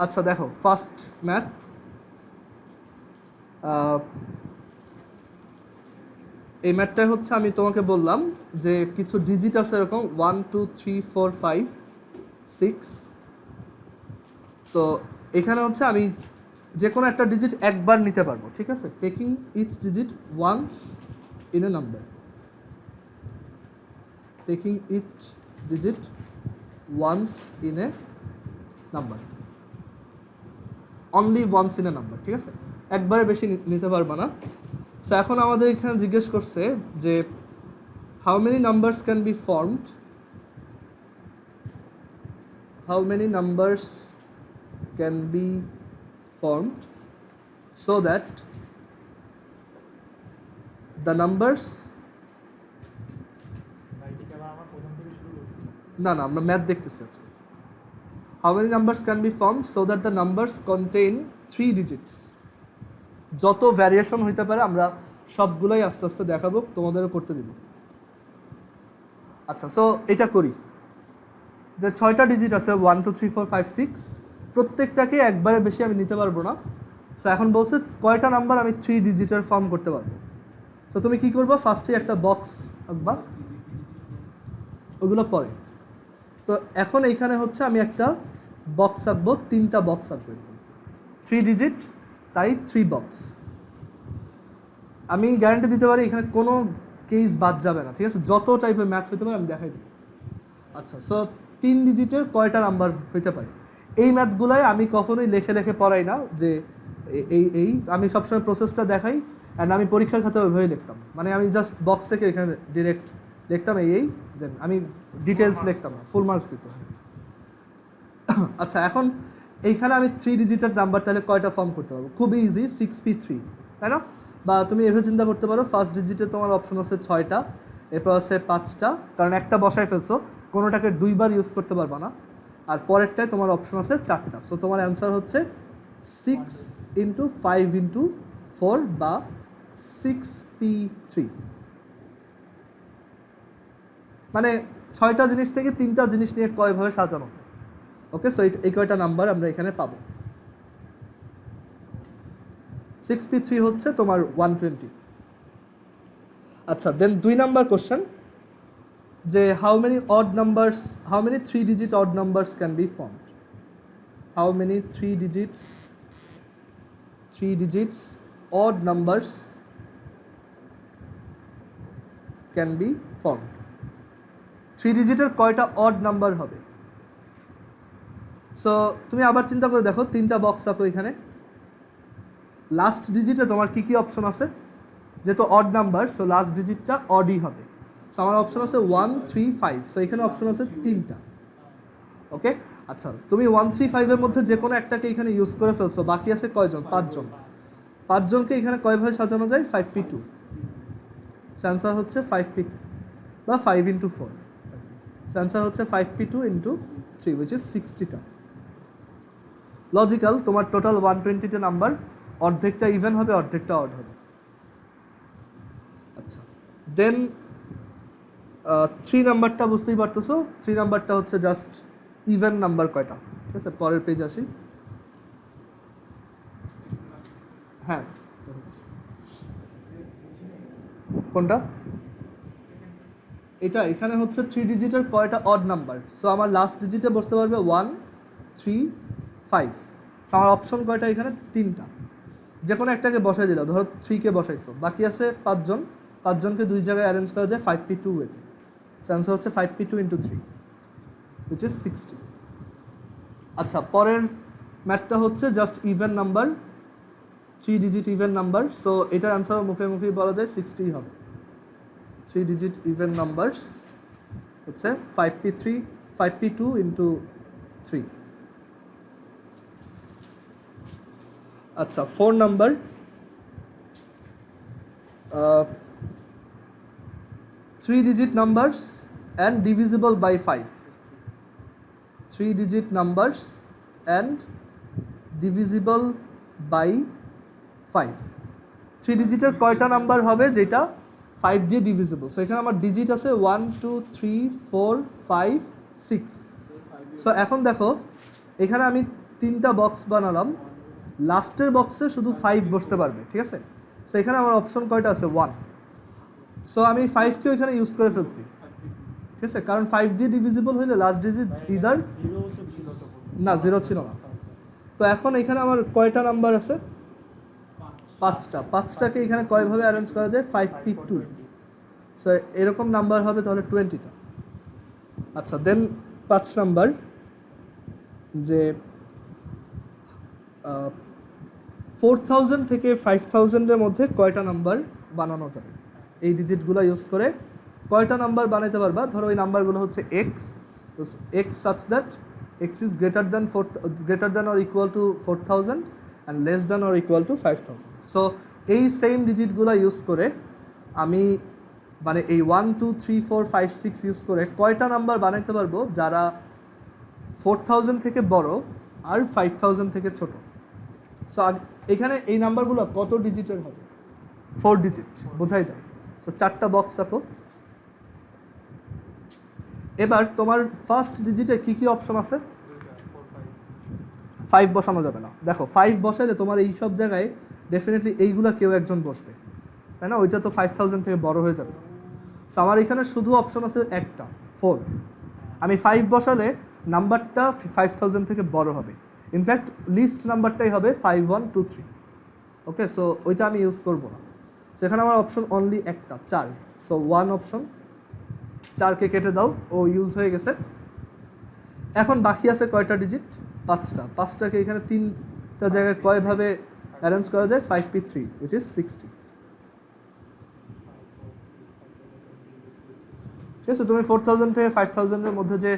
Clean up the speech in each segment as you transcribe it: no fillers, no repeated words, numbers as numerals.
আচ্ছা দেখো first math, এই ম্যাথটাই হচ্ছে আমি তোমাকে বললাম যে কিছু ডিজিট আছে এরকম 1 2 3 4 5 6। তো এখানে হচ্ছে আমি যে কোনো একটা ডিজিট একবার নিতে পারবো, ঠিক আছে, taking each digit once in a number, taking each digit once in a number, only once in a number, ঠিক আছে, একবারে বেশি নিতে পারবো না। সো এখন আমাদের এখানে জিজ্ঞেস করছে যে how many numbers can be formed, how many numbers can B formed so that the numbers না আমরা ম্যাথ দেখতেছি। আচ্ছা, how many numbers can be formed so that the numbers contain 3 digits, যত ভ্যারিয়েশন হইতে পারে আমরা সবগুলাই আস্তে আস্তে দেখাবো, তোমাদেরও করতে দিব। আচ্ছা, সো এটা করি যে 6টা ডিজিট আছে 1 2 3 4 5 6, প্রত্যেকটাকে একবারে বেশি আমি নিতে পারবো না। সো এখন বলছে কয়টা নাম্বার আমি 3 ডিজিটের ফর্ম করতে পারবো। সো তুমি কি করবা, ফার্স্টে একটা বক্স আঁকবা, ওগুলো পরে। তো এখন এইখানে হচ্ছে আমি একটা বক্স আঁকবো, 3টা বক্স আঁকবো, 3 ডিজিট, তাই 3 বক্স। আমি গ্যারান্টি দিতে পারি এখানে কোনো কেস বাদ যাবে না, ঠিক আছে, যত টাইপের ম্যাথ হইতে পারে আমি দেখাই দিই। আচ্ছা, সো 3 ডিজিটের কয়টা নাম্বার হইতে পারে, এই ম্যাথগুলাই আমি কখনোই লেখে লেখে পড়াই না, যে এই আমি সবসময় প্রসেসটা দেখাই, অ্যান্ড আমি পরীক্ষার খাতে ওইভাবেই লিখতাম, মানে আমি জাস্ট বক্স থেকে এখানে ডিরেক্ট লিখতাম এই দেন আমি ডিটেলস লিখতাম না, ফুল মার্কস দিত। আচ্ছা, এখন এইখানে আমি 3 ডিজিটের নাম্বার তাহলে কয়টা ফর্ম করতে পারবো, খুব ইজি, 6p3, তাই না? বা তুমি এভাবে চিন্তা করতে পারো, ফার্স্ট ডিজিটে তোমার অপশন আছে 6টা, এরপর আছে 5টা, কারণ একটা বসায় ফেলছো, কোনোটাকে 2বার ইউজ করতে পারবা না, আর পরেরটায় তোমার অপশন আছে 4টা। সো তোমার অ্যান্সার হচ্ছে 6 × 5 × 4 বা 6p3, মানে 6টা জিনিস থেকে 3টা জিনিস নিয়ে কয়ভাবে সাজানো যায়। ওকে, সো এই কয়টা নাম্বার আমরা এখানে পাবো। 6p3 হচ্ছে তোমার 120। আচ্ছা, দেন 2 নাম্বার কোশ্চেন, যে how many 3 digit odd numbers can be formed, how many 3 digits odd numbers can be formed, 3 ডিজিটের কয়টা অড নাম্বার হবে। সো তুমি আবার চিন্তা করে দেখো, 3টা বক্স আঁকো এখানে, লাস্ট ডিজিটে তোমার কি কি অপশন আছে, যেহেতু অড নাম্বার সো লাস্ট ডিজিটটা অডই হবে। সো আমার অপশন আছে 1 3 5, সো এখানে অপশন আছে 3টা। ওকে, আচ্ছা, তুমি 1 3 5 এর মধ্যে যে কোনো একটাকে এখানে ইউজ করে ফেলছো, বাকি আছে কয়জন, 5জন। 5জনকে এখানে কয়ভাবে সাজানো যায়, 5p2, অ্যান্সার হচ্ছে 5p2 বা 5 × 4, অ্যান্সার হচ্ছে 5p2 × 3 which is 60টা। লজিক্যাল, তোমার টোটাল 120টা নাম্বার, অর্ধেকটা ইভেন হবে, অর্ধেকটা অড হবে। আচ্ছা, দেন 3 নাম্বারটা বুঝতেই পারতেছো, 3 নাম্বারটা হচ্ছে জাস্ট ইভেন নাম্বার কয়টা, ঠিক আছে, পরের পেজ আসি। হ্যাঁ, কোনটা, এটা এখানে হচ্ছে 3 ডিজিটের কয়টা অড নাম্বার। সো আমার লাস্ট ডিজিটে বসতে পারবে 1 3 5, সো আমার অপশন কয়টা এখানে, 3টা, যে কোনো একটাকে বসাই দিলাম, ধরো 3কে বসাইছো, বাকি আছে 5জন, 5জনকে 2 জায়গায় অ্যারেঞ্জ করা যায় 5p2 ওয়েতে, সো অ্যান্সার হচ্ছে 5p2 × 3 which is 60। আচ্ছা, পরের ম্যাথটা হচ্ছে just even number, 3 digit even number, so এটার অ্যান্সার মুখে মুখেই বলা যায় 60 হবে। 3 ডিজিট ইভেন নাম্বারস হচ্ছে 5p2 × 3। আচ্ছা, 4 number, 3 digit numbers and divisible by 5, 3 digit numbers and divisible by 5, 3 ডিজিটের কয়টা নাম্বার হবে যেটা 5 দিয়ে ডিভিজিবল। সো এখানে আমার ডিজিট আছে 1 2 3 4 5 6। সো এখন দেখো এখানে আমি তিনটা বক্স বানালাম, লাস্টের বক্সে শুধু 5 বসতে পারবে, ঠিক আছে? সো এখানে আমার অপশন কয়টা আছে? 1। সো আমি 5কে এখানে ইউজ করে ফেলছি, ঠিক আছে? কারণ 5 দিয়ে ডিভিজিবল হইলে লাস্ট ডিজিট ইদার না 0 ছিল না। তো এখন এখানে আমার কয়টা নাম্বার আছে? 5টা। 5টাকে এখানে কয়ভাবে অ্যারেঞ্জ করা যায়? 5p2। সো এরকম নাম্বার হবে তাহলে 20টা। আচ্ছা, দেন 5 নাম্বার যে 4000 থেকে 5000-এর মধ্যে কয়টা নাম্বার বানানো যাবে? এই ডিজিটগুলো ইউজ করে কয়টা নাম্বার বানাইতে পারবা? ধরো এই নাম্বারগুলো হচ্ছে x, x such that x is greater than or equal to 4000 and less than or equal to 5000। So এই সেম ডিজিটগুলো ইউজ করে আমি মানে এই 1 2 3 4 5 6 ইউজ করে কয়টা নাম্বার বানাইতে পারবো যারা 4000 থেকে বড় আর 5000 থেকে ছোট? সো এখানে এই নাম্বারগুলো কত ডিজিটের হবে? 4 ডিজিট, বোঝাই যায়। সো 4টা বক্স রাখো। এবার তোমার ফার্স্ট ডিজিটে কি কি অপশন আছে? 5 বসানো যাবে না। দেখো 5 বসাইলে তোমার এই সব জায়গায় ডেফিনেটলি এইগুলা কেউ একজন বসবে, তাই না? ওইটা তো 5000 থেকে বড় হয়ে যাবে। সো আমার এখানে শুধু অপশন আছে একটা, 4। আমি 5 বসালে নাম্বারটা 5000 থেকে বড় হবে। ইনফ্যাক্ট লিস্ট নাম্বারটাই হবে 5123। ওকে, সো ওইটা আমি ইউজ করবো না। সো এখানে আমার অপশন অনলি একটা, 4। সো 1 অপশন, 4কে কেটে দাও, ও ইউজ হয়ে গেছে। এখন বাকি আছে কয়টা ডিজিট? 5টা। 5টাকে এখানে 3টা জায়গায় কয়ভাবে অ্যারেঞ্জ করা যায়? 5p3 which is 60। ঠিক আছে, তুমি 4000 থেকে 5000-এর মধ্যে যে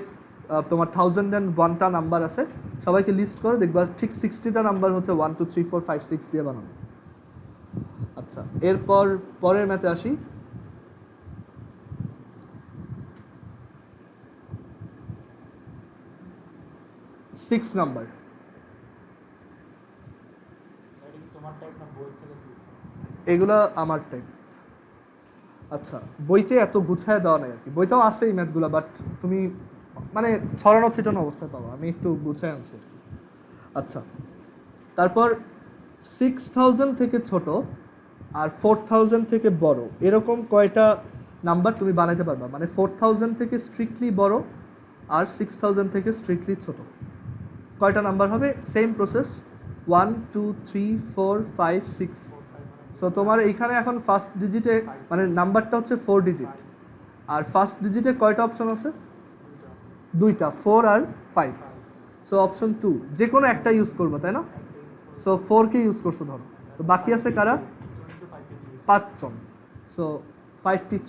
তোমার 1001টা নাম্বার আছে সবাইকে লিস্ট করে দেখবা ঠিক 60টা নাম্বার হচ্ছে 1 2 3 4 5 6 দিয়ে বানানো। আচ্ছা, এরপর পরের ম্যাথে আসি। Six number. এগুলা আমার টাইপ। আচ্ছা, বইতে এত গুছায় দেওয়া নাই আর কি। বইতেও আছে এই ম্যাথগুলো, বাট তুমি মানে ছড়ানো ছিটানো অবস্থায় পাবো, আমি একটু গুছায় আনছি। আচ্ছা, তারপর 6000 থেকে ছোট আর 4000 থেকে বড় এরকম কয়টা নাম্বার তুমি বানাইতে পারবা? মানে 4000 থেকে স্ট্রিক্টলি বড় আর 6000 থেকে স্ট্রিক্টলি ছোট কয়টা নাম্বার হবে? Same process, 1 2 3 4 5 6। সো তোমার এইখানে এখন ফার্স্ট ডিজিটে মানে নাম্বারটা হচ্ছে 4 ডিজিট, আর ফার্স্ট ডিজিটে কয়টা অপশন আছে? 2টা, 4 আর 5। সো অপশন 2 যে কোনো একটা ইউজ করবো, তাই না? সো 4কে ইউজ করছো ধরো, তো বাকি আছে কারা? 5 জন। So 5p3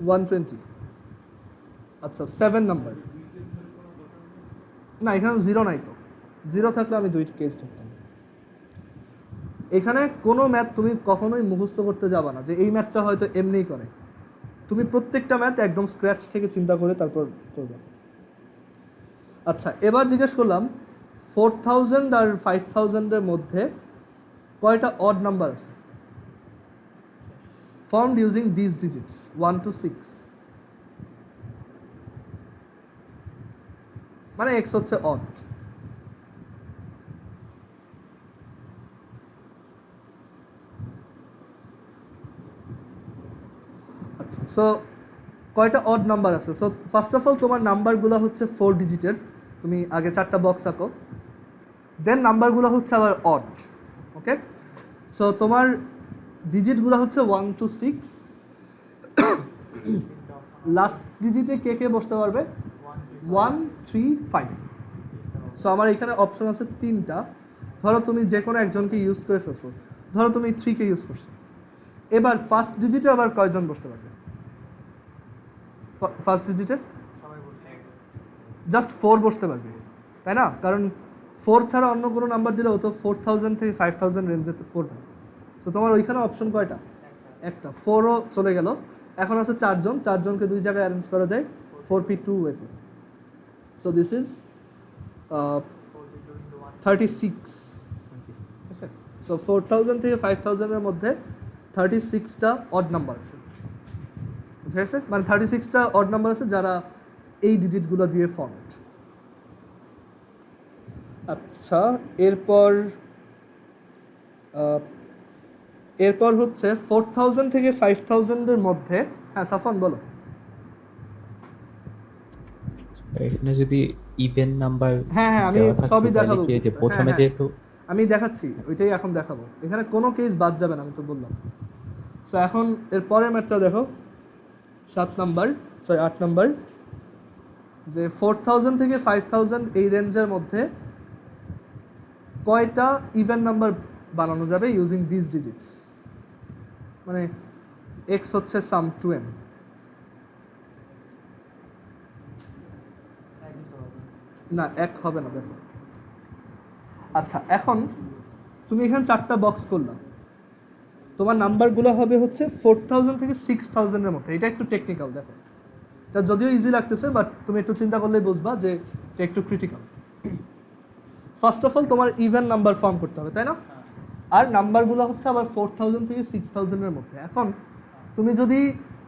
120। আচ্ছা, 7 নাম্বার। না, এখানে 0 নাই তো। 0 থাকলে আমি 2 কেস ধরতাম। এখানে কোনো ম্যাথ তুমি কখনোই মুখস্থ করতে যাবা না যে এই ম্যাথটা হয়তো এমনিই করে। তুমি প্রত্যেকটা ম্যাথ একদম স্ক্র্যাচ থেকে চিন্তা করে তারপর করবে। আচ্ছা, এবার জিজ্ঞেস করলাম 4000 আর 5000-এর মধ্যে কয়টা অড নাম্বার আছে? Formed using this digits 1 to 6। মানে x হচ্ছে অড। আচ্ছা, সো কয়টা অড নাম্বার আছে? সো ফার্স্ট অফ অল তোমার নাম্বারগুলো হচ্ছে 4 ডিজিটের, তুমি আগে 4টা বক্স আঁকো। দেন নাম্বারগুলো হচ্ছে আবার অড। ওকে, সো তোমার ডিজিটগুলো হচ্ছে 1 to 6। লাস্ট ডিজিটে কে কে বসতে পারবে? 1 3 5। সো আমার এখানে অপশন আছে 3টা। ধরো তুমি যে কোনো একজনকে ইউজ করে ফেলছো, ধরো তুমি 3কে ইউজ করছো। এবার ফার্স্ট ডিজিটে আবার কয়জন বসতে পারবে? ফার্স্ট ডিজিটে জাস্ট 4 বসতে পারবে, তাই না? কারণ 4 ছাড়া অন্য কোনো নাম্বার দিলেও তো 4000 থেকে 5000 রেঞ্জে পড়বে। তো তোমার ওইখানে অপশন কয়টা? একটা। 4ও চলে গেল। এখন আছে 4 জন। 4 জনকে 2 জায়গায় অ্যারেঞ্জ করা যায় 4p2 ওয়েতে। So this is 36। ঠিক আছে, সো 4000 থেকে 5000-এর মধ্যে 36টা অড নাম্বার আছে। ঠিক আছে, মানে 36টা অড নাম্বার আছে যারা এই ডিজিটগুলো দিয়ে ফর্মেট। আচ্ছা, এরপর আহ, এরপর হচ্ছে 4000 থেকে 5000-এর মধ্যে। হ্যাঁ সাফন বলো। এখানে যদি ইভেন নাম্বার হ্যাঁ হ্যাঁ, আমি দেওয়া থাকতো সবই তাহলে দেখাবো কি এই যে কিছুটা। হ্যাঁ প্রথমে হ্যাঁ, যেহেতু আমি দেখাচ্ছি, ওইটাই এখন দেখাবো। এখানে কোনো কেস বাদ যাবে না, আমি তো বললাম। সো এখন এর পরের ম্যাথটা দেখো, 7 নাম্বার, সরি 8 নাম্বার, যে 4000 থেকে 5000 এই রেঞ্জের মধ্যে কয়টা ইভেন নাম্বার বানানো যাবে ইউজিং দিস ডিজিটস। মানে এক্স হচ্ছে সাম টু এন। না, এক হবে না, দেখো। আচ্ছা, এখন তুমি এখানে 4টা বক্স করলাম, তোমার নাম্বারগুলো হবে হচ্ছে 4000 থেকে 6000-এর মধ্যে। এটা একটু টেকনিক্যাল, দেখো। এটা যদিও ইজি লাগতেছে, বাট তুমি একটু চিন্তা করলেই বুঝবা যে এটা একটু ক্রিটিক্যাল। ফার্স্ট অফ অল তোমার ইভেন নাম্বার ফর্ম করতে হবে, তাই না? আর নাম্বারগুলো হচ্ছে আবার 4000 থেকে 6000-এর মধ্যে। এখন তুমি যদি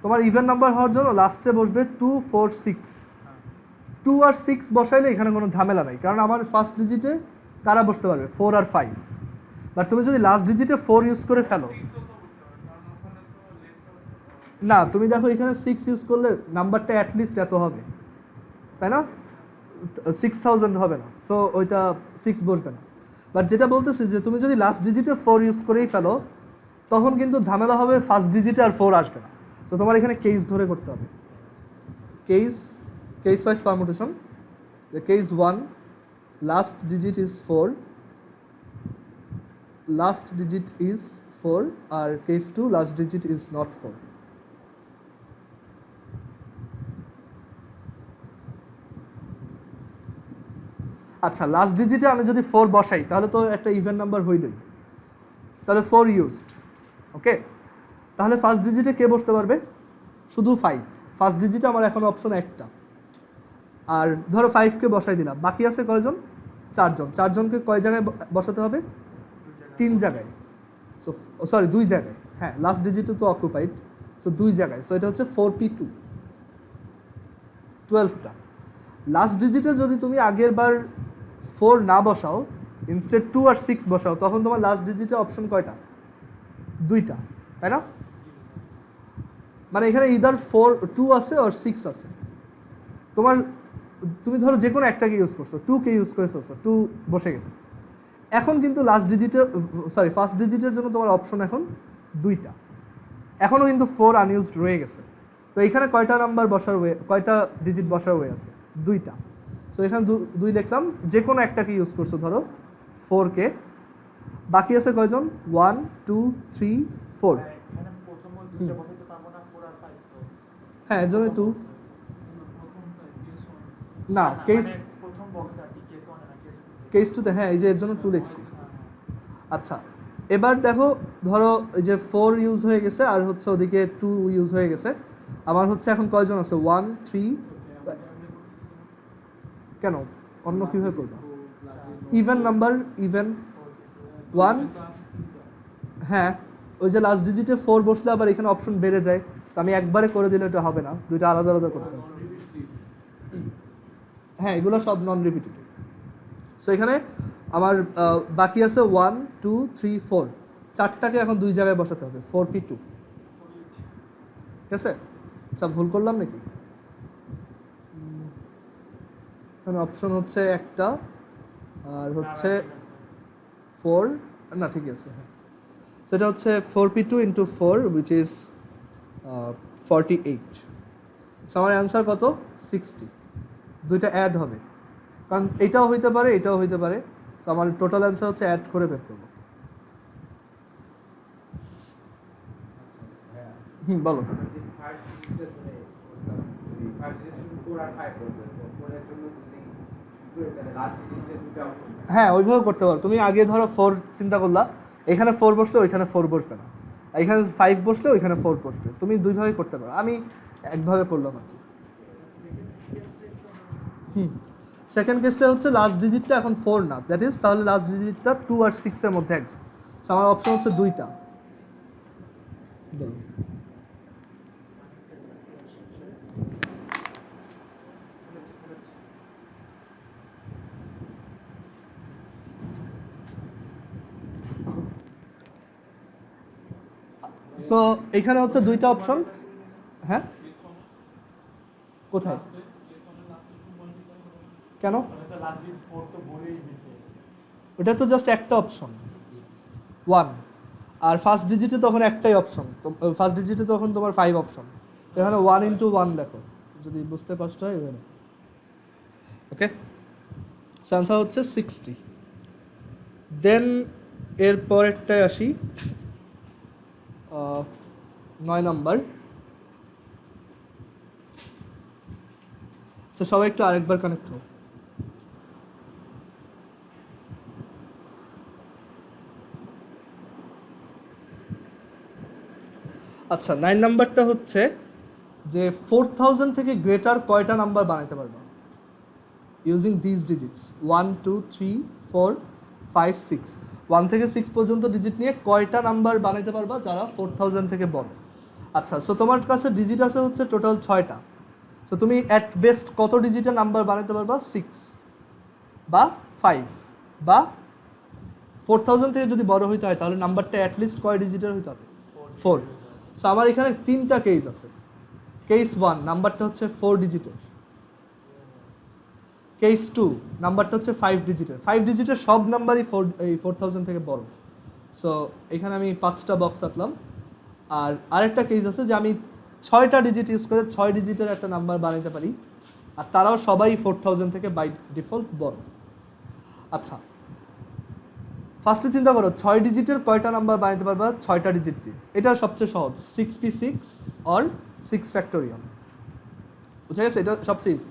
তোমার ইভেন নাম্বার হওয়ার জন্য লাস্টে বসবে 2 4 6, 2 আর 6 বসাইলে এখানে কোনো ঝামেলা নাই, কারণ আমার ফার্স্ট ডিজিটে কারা বসতে পারবে, 4 আর 5। বাট তুমি যদি লাস্ট ডিজিটে 4 ইউজ করে ফেলো, না তুমি দেখো এখানে 6 ইউজ করলে নাম্বারটা অ্যাটলিস্ট এত হবে, তাই না? 6000 হবে না, সো ওইটা 6 বসবে না। বাট যেটা বলতেছি যে তুমি যদি লাস্ট ডিজিটে 4 ইউজ করেই ফেলো, তখন কিন্তু ঝামেলা হবে, ফার্স্ট ডিজিটে আর 4 আসবে না। সো তোমার এখানে কেস ধরে করতে হবে, case wise permutation. Case 1, last digit is 4, last digit is 4, আর case 2, last digit is not 4। আচ্ছা, লাস্ট ডিজিটে আমি যদি 4 বসাই তাহলে তো একটা ইভেন নাম্বার হইলই, তাহলে 4 ইউজড। ওকে, তাহলে ফার্স্ট ডিজিটে কে বসতে পারবে? শুধু 5। ফার্স্ট ডিজিটে আমার এখন অপশন একটা, আর ধরো 5কে বসাই দিলাম, বাকি আছে কয়জন? 4জন। 4জনকে কয় জায়গায় বসাতে হবে? 3 জায়গায়। সো সরি 2 জায়গায়, হ্যাঁ লাস্ট ডিজিটও তো অকুপাইড, সো 2 জায়গায়। সো এটা হচ্ছে 4p2, 12টা। লাস্ট ডিজিটে যদি তুমি আগের বার 4 না বসাও, ইনস্টেড 2 আর 6 বসাও, তখন তোমার লাস্ট ডিজিটে অপশন কয়টা? 2টা, তাই না? মানে এখানে ইদার 2 আছে আর 6 আছে। তোমার তুমি ধরো যে কোনো একটাকে ইউজ করছো, 2কে ইউজ করে ফেলছো, 2 বসে গেছে। এখন কিন্তু লাস্ট ডিজিটের, সরি ফার্স্ট ডিজিটের জন্য তোমার অপশন এখন 2টা। এখনও কিন্তু 4 আনইউজড রয়ে গেছে। তো এখানে কয়টা নাম্বার বসার ওয়ে, কয়টা ডিজিট বসার ওয়ে আছে? 2টা। সো এখানে 2 লিখলাম, যে কোনো একটাকে ইউজ করছো, ধরো 4কে। বাকি আছে কয়জন? 1 2 3 4। হ্যাঁ এর জন্য 2। না কেস 2তে, হ্যাঁ এই যে এর জন্য 2 লিখছি। আচ্ছা, এবার দেখো, ধরো এই যে 4 ইউজ হয়ে গেছে আর হচ্ছে ওদিকে 2 ইউজ হয়ে গেছে, আমার হচ্ছে এখন কয়জন আছে? 1 3। কেন অন্য কীভাবে করবো? ইভেন নাম্বার, ইভেন 1, হ্যাঁ ওই যে লাস্ট ডিজিটে 4 বসলে আবার এখানে অপশন বেড়ে যায়, তো আমি একবারে করে দিলে এটা হবে না, দুইটা আলাদা আলাদা করতে হবে। হ্যাঁ এগুলো সব নন রিপিটেটিভ। সো এখানে আমার বাকি আছে 1 2 3 4, 4টাকে এখন 2 জায়গায় বসাতে হবে, 4p2। ঠিক আছে, আচ্ছা ভুল করলাম নাকি? এখানে অপশন হচ্ছে একটা, আর হচ্ছে 4, না ঠিক আছে, হ্যাঁ সেটা হচ্ছে 4p2 into 4 which is 48। So আমার অ্যান্সার কত? 60। দুইটা অ্যাড হবে, কারণ এটাও হইতে পারে এটাও হইতে পারে। তো আমার টোটাল অ্যান্সার হচ্ছে অ্যাড করে বের করবো। বলো। হ্যাঁ ওইভাবে করতে পারো। তুমি আগে ধরো 4 চিন্তা করলা, এখানে 4 বসলে ওইখানে 4 বসবে না, এখানে 5 বসলে ওইখানে 4 বসবে। তুমি দুইভাবেই করতে পারো, আমি একভাবে করলাম আর কি। সেকেন্ড কেসটা হচ্ছে লাস্ট ডিজিটটা এখন 4 না, দ্যাট ইজ তাহলে লাস্ট ডিজিটটা 2 আর 6-এর মধ্যে একজন। সো আমার অপশন হচ্ছে 2টা। সো এখানে হচ্ছে দুইটা অপশন। হ্যাঁ, কোথায় কেন? ওটা তো জাস্ট একটা অপশন 1, আর ফার্স্ট ডিজিটে তখন একটাই অপশন, ফার্স্ট ডিজিটে তখন তোমার 5 অপশন। এখানে 1 into 1 দেখো, যদি বুঝতে কষ্ট হয় এখানে। ওকে, আনসার হচ্ছে 60। দেন এর পরেরটায় আসি, 9 নাম্বার। তো সবাই একটু আরেকবার কানেক্ট হোক। আচ্ছা, 9 নাম্বারটা হচ্ছে যে 4000 থেকে গ্রেটার কয়টা নাম্বার বানাইতে পারবা ইউজিং দিস ডিজিটস 1 2 3 4 5 6। 1 থেকে 6 পর্যন্ত ডিজিট নিয়ে কয়টা নাম্বার বানাইতে পারবা যারা 4000 থেকে বড়। আচ্ছা, সো তোমার কাছে ডিজিট আছে হচ্ছে টোটাল 6টা। সো তুমি অ্যাট বেস্ট কত ডিজিটের নাম্বার বানাইতে পারবা? 6 বা 5 বা 4000 থেকে যদি বড় হইতে হয় তাহলে নাম্বারটা অ্যাটলিস্ট কয় ডিজিটের হইতে হবে? 4। সো আমার এখানে 3টা কেস আছে। কেস 1 নাম্বারটা হচ্ছে 4 ডিজিটের। কেস 2 নাম্বারটা হচ্ছে 5 ডিজিটের। 5 ডিজিটের সব নাম্বারই 4000 থেকে বড়। সো এখানে আমি 5টা বক্স আঁকলাম। আর আরেকটা কেস আছে যে আমি 6টা ডিজিট ইউজ করে 6 ডিজিটের একটা নাম্বার বানাইতে পারি, আর তারাও সবাই 4000 থেকে বাই ডিফল্ট বড়। আচ্ছা, ফার্স্টে চিন্তা করো 6 ডিজিটের কয়টা নাম্বার বানাইতে পারবা 6টা ডিজিট দিয়ে। এটা সবচেয়ে সহজ, 6p6 অর 6 ফ্যাক্টোরিয়াল। বুঝা গেছে? এটা সবচেয়ে ইজি।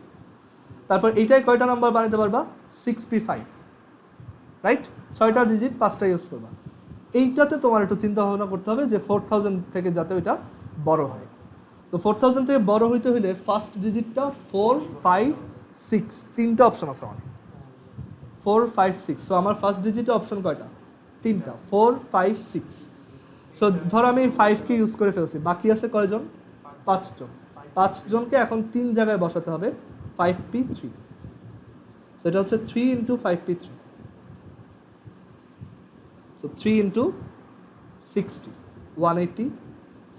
তারপর এইটাই কয়টা নাম্বার বানাইতে পারবা? 6p5, right? 6টা ডিজিট 5টা ইউজ করবা। এইটাতে তোমার একটু চিন্তা ভাবনা করতে হবে যে 4000 থেকে যাতে ওইটা বড় হয়। তো 4000 থেকে বড় হইতে হলে ফার্স্ট ডিজিটটা 4 5 6, 3টা অপশন আছে আমার। 4 5 6। সো আমার ফার্স্ট ডিজিটে অপশন কয়টা? 3টা, 4 5 6। সো ধরো আমি 5কে ইউজ করে ফেলছি, বাকি আছে কয়জন? 5 জন। 5 জনকে এখন 3 জায়গায় বসাতে হবে 5p3। সো এটা হচ্ছে 3 into 5p3। So 3 into 60 180।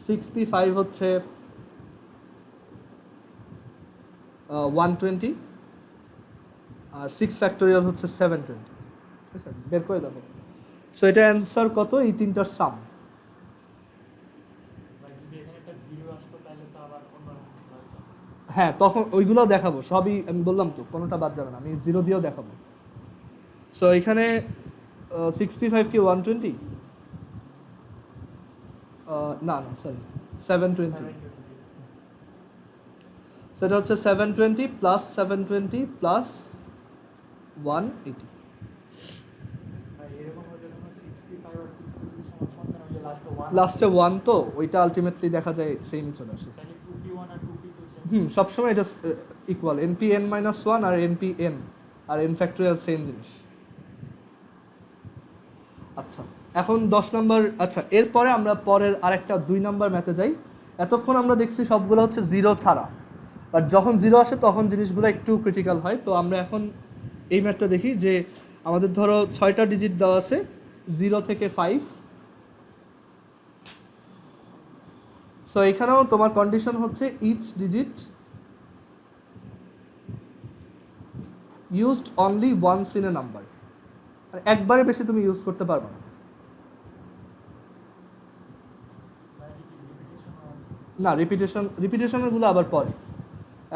6p5 হচ্ছে 120, আর 6 ফ্যাক্টোরিয়াল হচ্ছে 720। ঠিক আছে, বের করে দেখো। সো এটা অ্যান্সার কত? এই তিনটার সাম। হ্যাঁ, তখন ওইগুলো দেখাবো সবই, আমি বললাম তো কোনোটা বাদ যাবে না, আমি 0 দিয়েও দেখাবো। সো এখানে 6p5 কি 120? না না, সরি, 720। সেটা হচ্ছে 720 প্লাস 720 প্লাস 180। লাস্টে 1, তো ওইটা আলটিমেটলি দেখা যায় সেমই চলে আসে। সবসময় এটা ইকুয়াল, npn-1 আর npn আর n ফ্যাক্টোরিয়াল সেম জিনিস। আচ্ছা, এখন 10 নম্বর। আচ্ছা, এরপরে আমরা পরের আরেকটা 2 নম্বর ম্যাথে যাই। এতক্ষণ আমরা দেখছি সবগুলো হচ্ছে 0 ছাড়া, বাট যখন 0 আসে তখন জিনিসগুলো একটু ক্রিটিক্যাল হয়। তো আমরা এখন এই ম্যাথটা দেখি যে আমাদের ধরো 6টা ডিজিট দেওয়া আছে 0 থেকে 5। সো এখানেও তোমার কন্ডিশন হচ্ছে each digit used only once in a number. একবারে বেশি তুমি ইউজ করতে পারবে না। না, রিপিটেশনগুলো আবার পরে,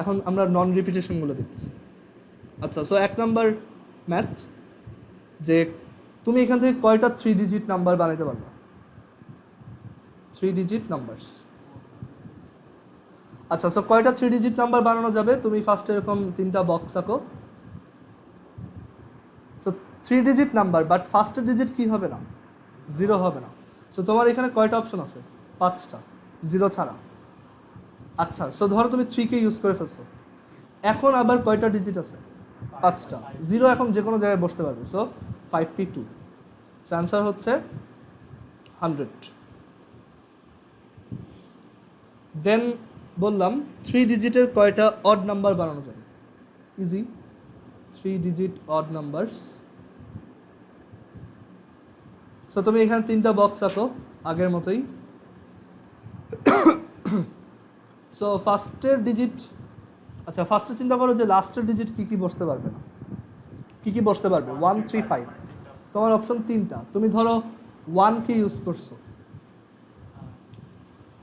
এখন আমরা নন রিপিটেশনগুলো দেখতেছি। আচ্ছা, সো 1 নাম্বার ম্যাথ যে তুমি এখান থেকে কয়টা 3 ডিজিট নাম্বার বানাইতে পারবে? 3 ডিজিট নাম্বারস। আচ্ছা, সো কয়টা 3 ডিজিট নাম্বার বানানো যাবে? তুমি ফার্স্টে এরকম 3টা বক্স আঁকো। সো 3 ডিজিট নাম্বার, বাট ফার্স্টের ডিজিট কি হবে না? 0 হবে না। সো তোমার এখানে কয়টা অপশন আছে? 5টা, 0 ছাড়া। আচ্ছা, সো ধরো তুমি 3কে ইউজ করে ফেলছো, এখন আবার কয়টা ডিজিট আছে? 5টা। 0 এখন যে কোনো জায়গায় বসতে পারবে। So 5p2। সো অ্যান্সার হচ্ছে 100। দেন বললাম 3 ডিজিটের কয়টা অড নাম্বার বানানো যাবে? Easy, 3 digit odd numbers. So তুমি এখানে 3টা বক্স আঁকো আগের মতোই। সো ফার্স্টের ডিজিট, আচ্ছা ফার্স্টে চিন্তা করো যে লাস্টের ডিজিট কী কী বসতে পারবে না, কী কী বসতে পারবে। 1 3 5, তোমার অপশন তিনটা, তুমি ধরো 1 কে ইউজ করছো।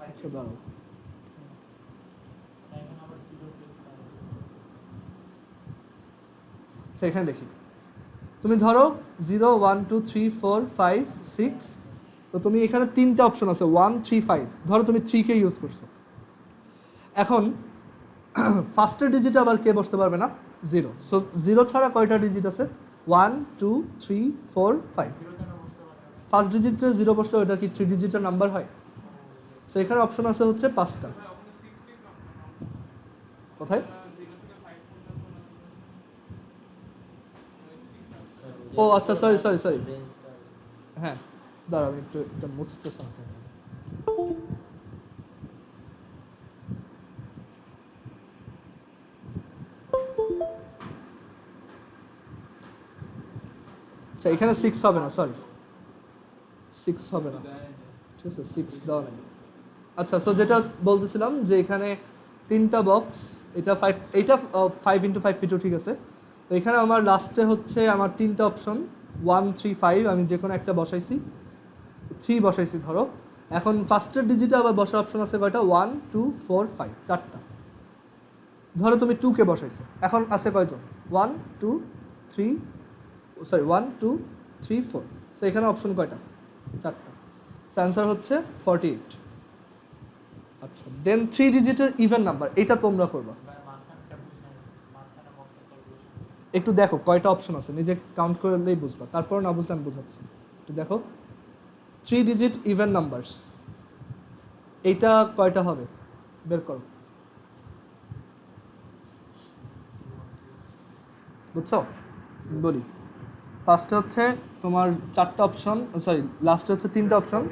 আচ্ছা দাঁড়াও, আচ্ছা এখানে দেখি, তুমি ধরো 0 1 2 3 4 5 6, তো তুমি এখানে তিনটা অপশন আছে 1 3 5, ধরো তুমি 3 কে ইউজ করছো। এখন ফার্স্টের ডিজিট আবার কে বসতে পারবে না, 0। সো 0 ছাড়া কয়টা ডিজিট আছে, 1 2 3 4 5। ফার্স্ট ডিজিটে 0 বসলে ওটা কি 3 ডিজিটের নাম্বার হয়? সো এখানে অপশন আছে হচ্ছে 5টা। কোথায়? ও আচ্ছা সরি সরি সরি, হ্যাঁ দাঁড়াও আমি একটু এটা মুছতেছি। আচ্ছা এখানে 6 হবে না, সরি 6 হবে না, ঠিক আছে 6 দেওয়া নেই। আচ্ছা সো যেটা বলতেছিলাম যে এখানে তিনটা বক্স, এটা 5, এইটা 5 × 5 P2, ঠিক আছে। তো এখানে আমার লাস্টে হচ্ছে আমার তিনটা অপশন 1 3 5, আমি যে কোনো একটা বসাইছি, 3 বসাইছি ধরো। এখন ফার্স্টের ডিজিটে আবার বসার অপশন আছে কয়টা, 1 2 4 5, চারটা। ধরো তুমি 2 কে বসাইছো, এখন আছে কয়জন, 1 2 3, সরি 1 2 3 4, তো এখানে অপশন কয়টা, চারটা। অ্যান্সার হচ্ছে 48। আচ্ছা দেন 3 ডিজিটের ইভেন নাম্বার, এটা তোমরা করবা, একটু দেখো কয়টা অপশন আছে, নিজে কাউন্ট করলেই বুঝবা, তারপর না বুঝলে আমি বুঝাচ্ছি। একটু দেখো 3 ডিজিট ইভেন নাম্বারস, এইটা কয়টা হবে বের করো, বুঝছো? বলি, ফার্স্টে হচ্ছে তোমার চারটা অপশন, সরি লাস্টে হচ্ছে তিনটা অপশন,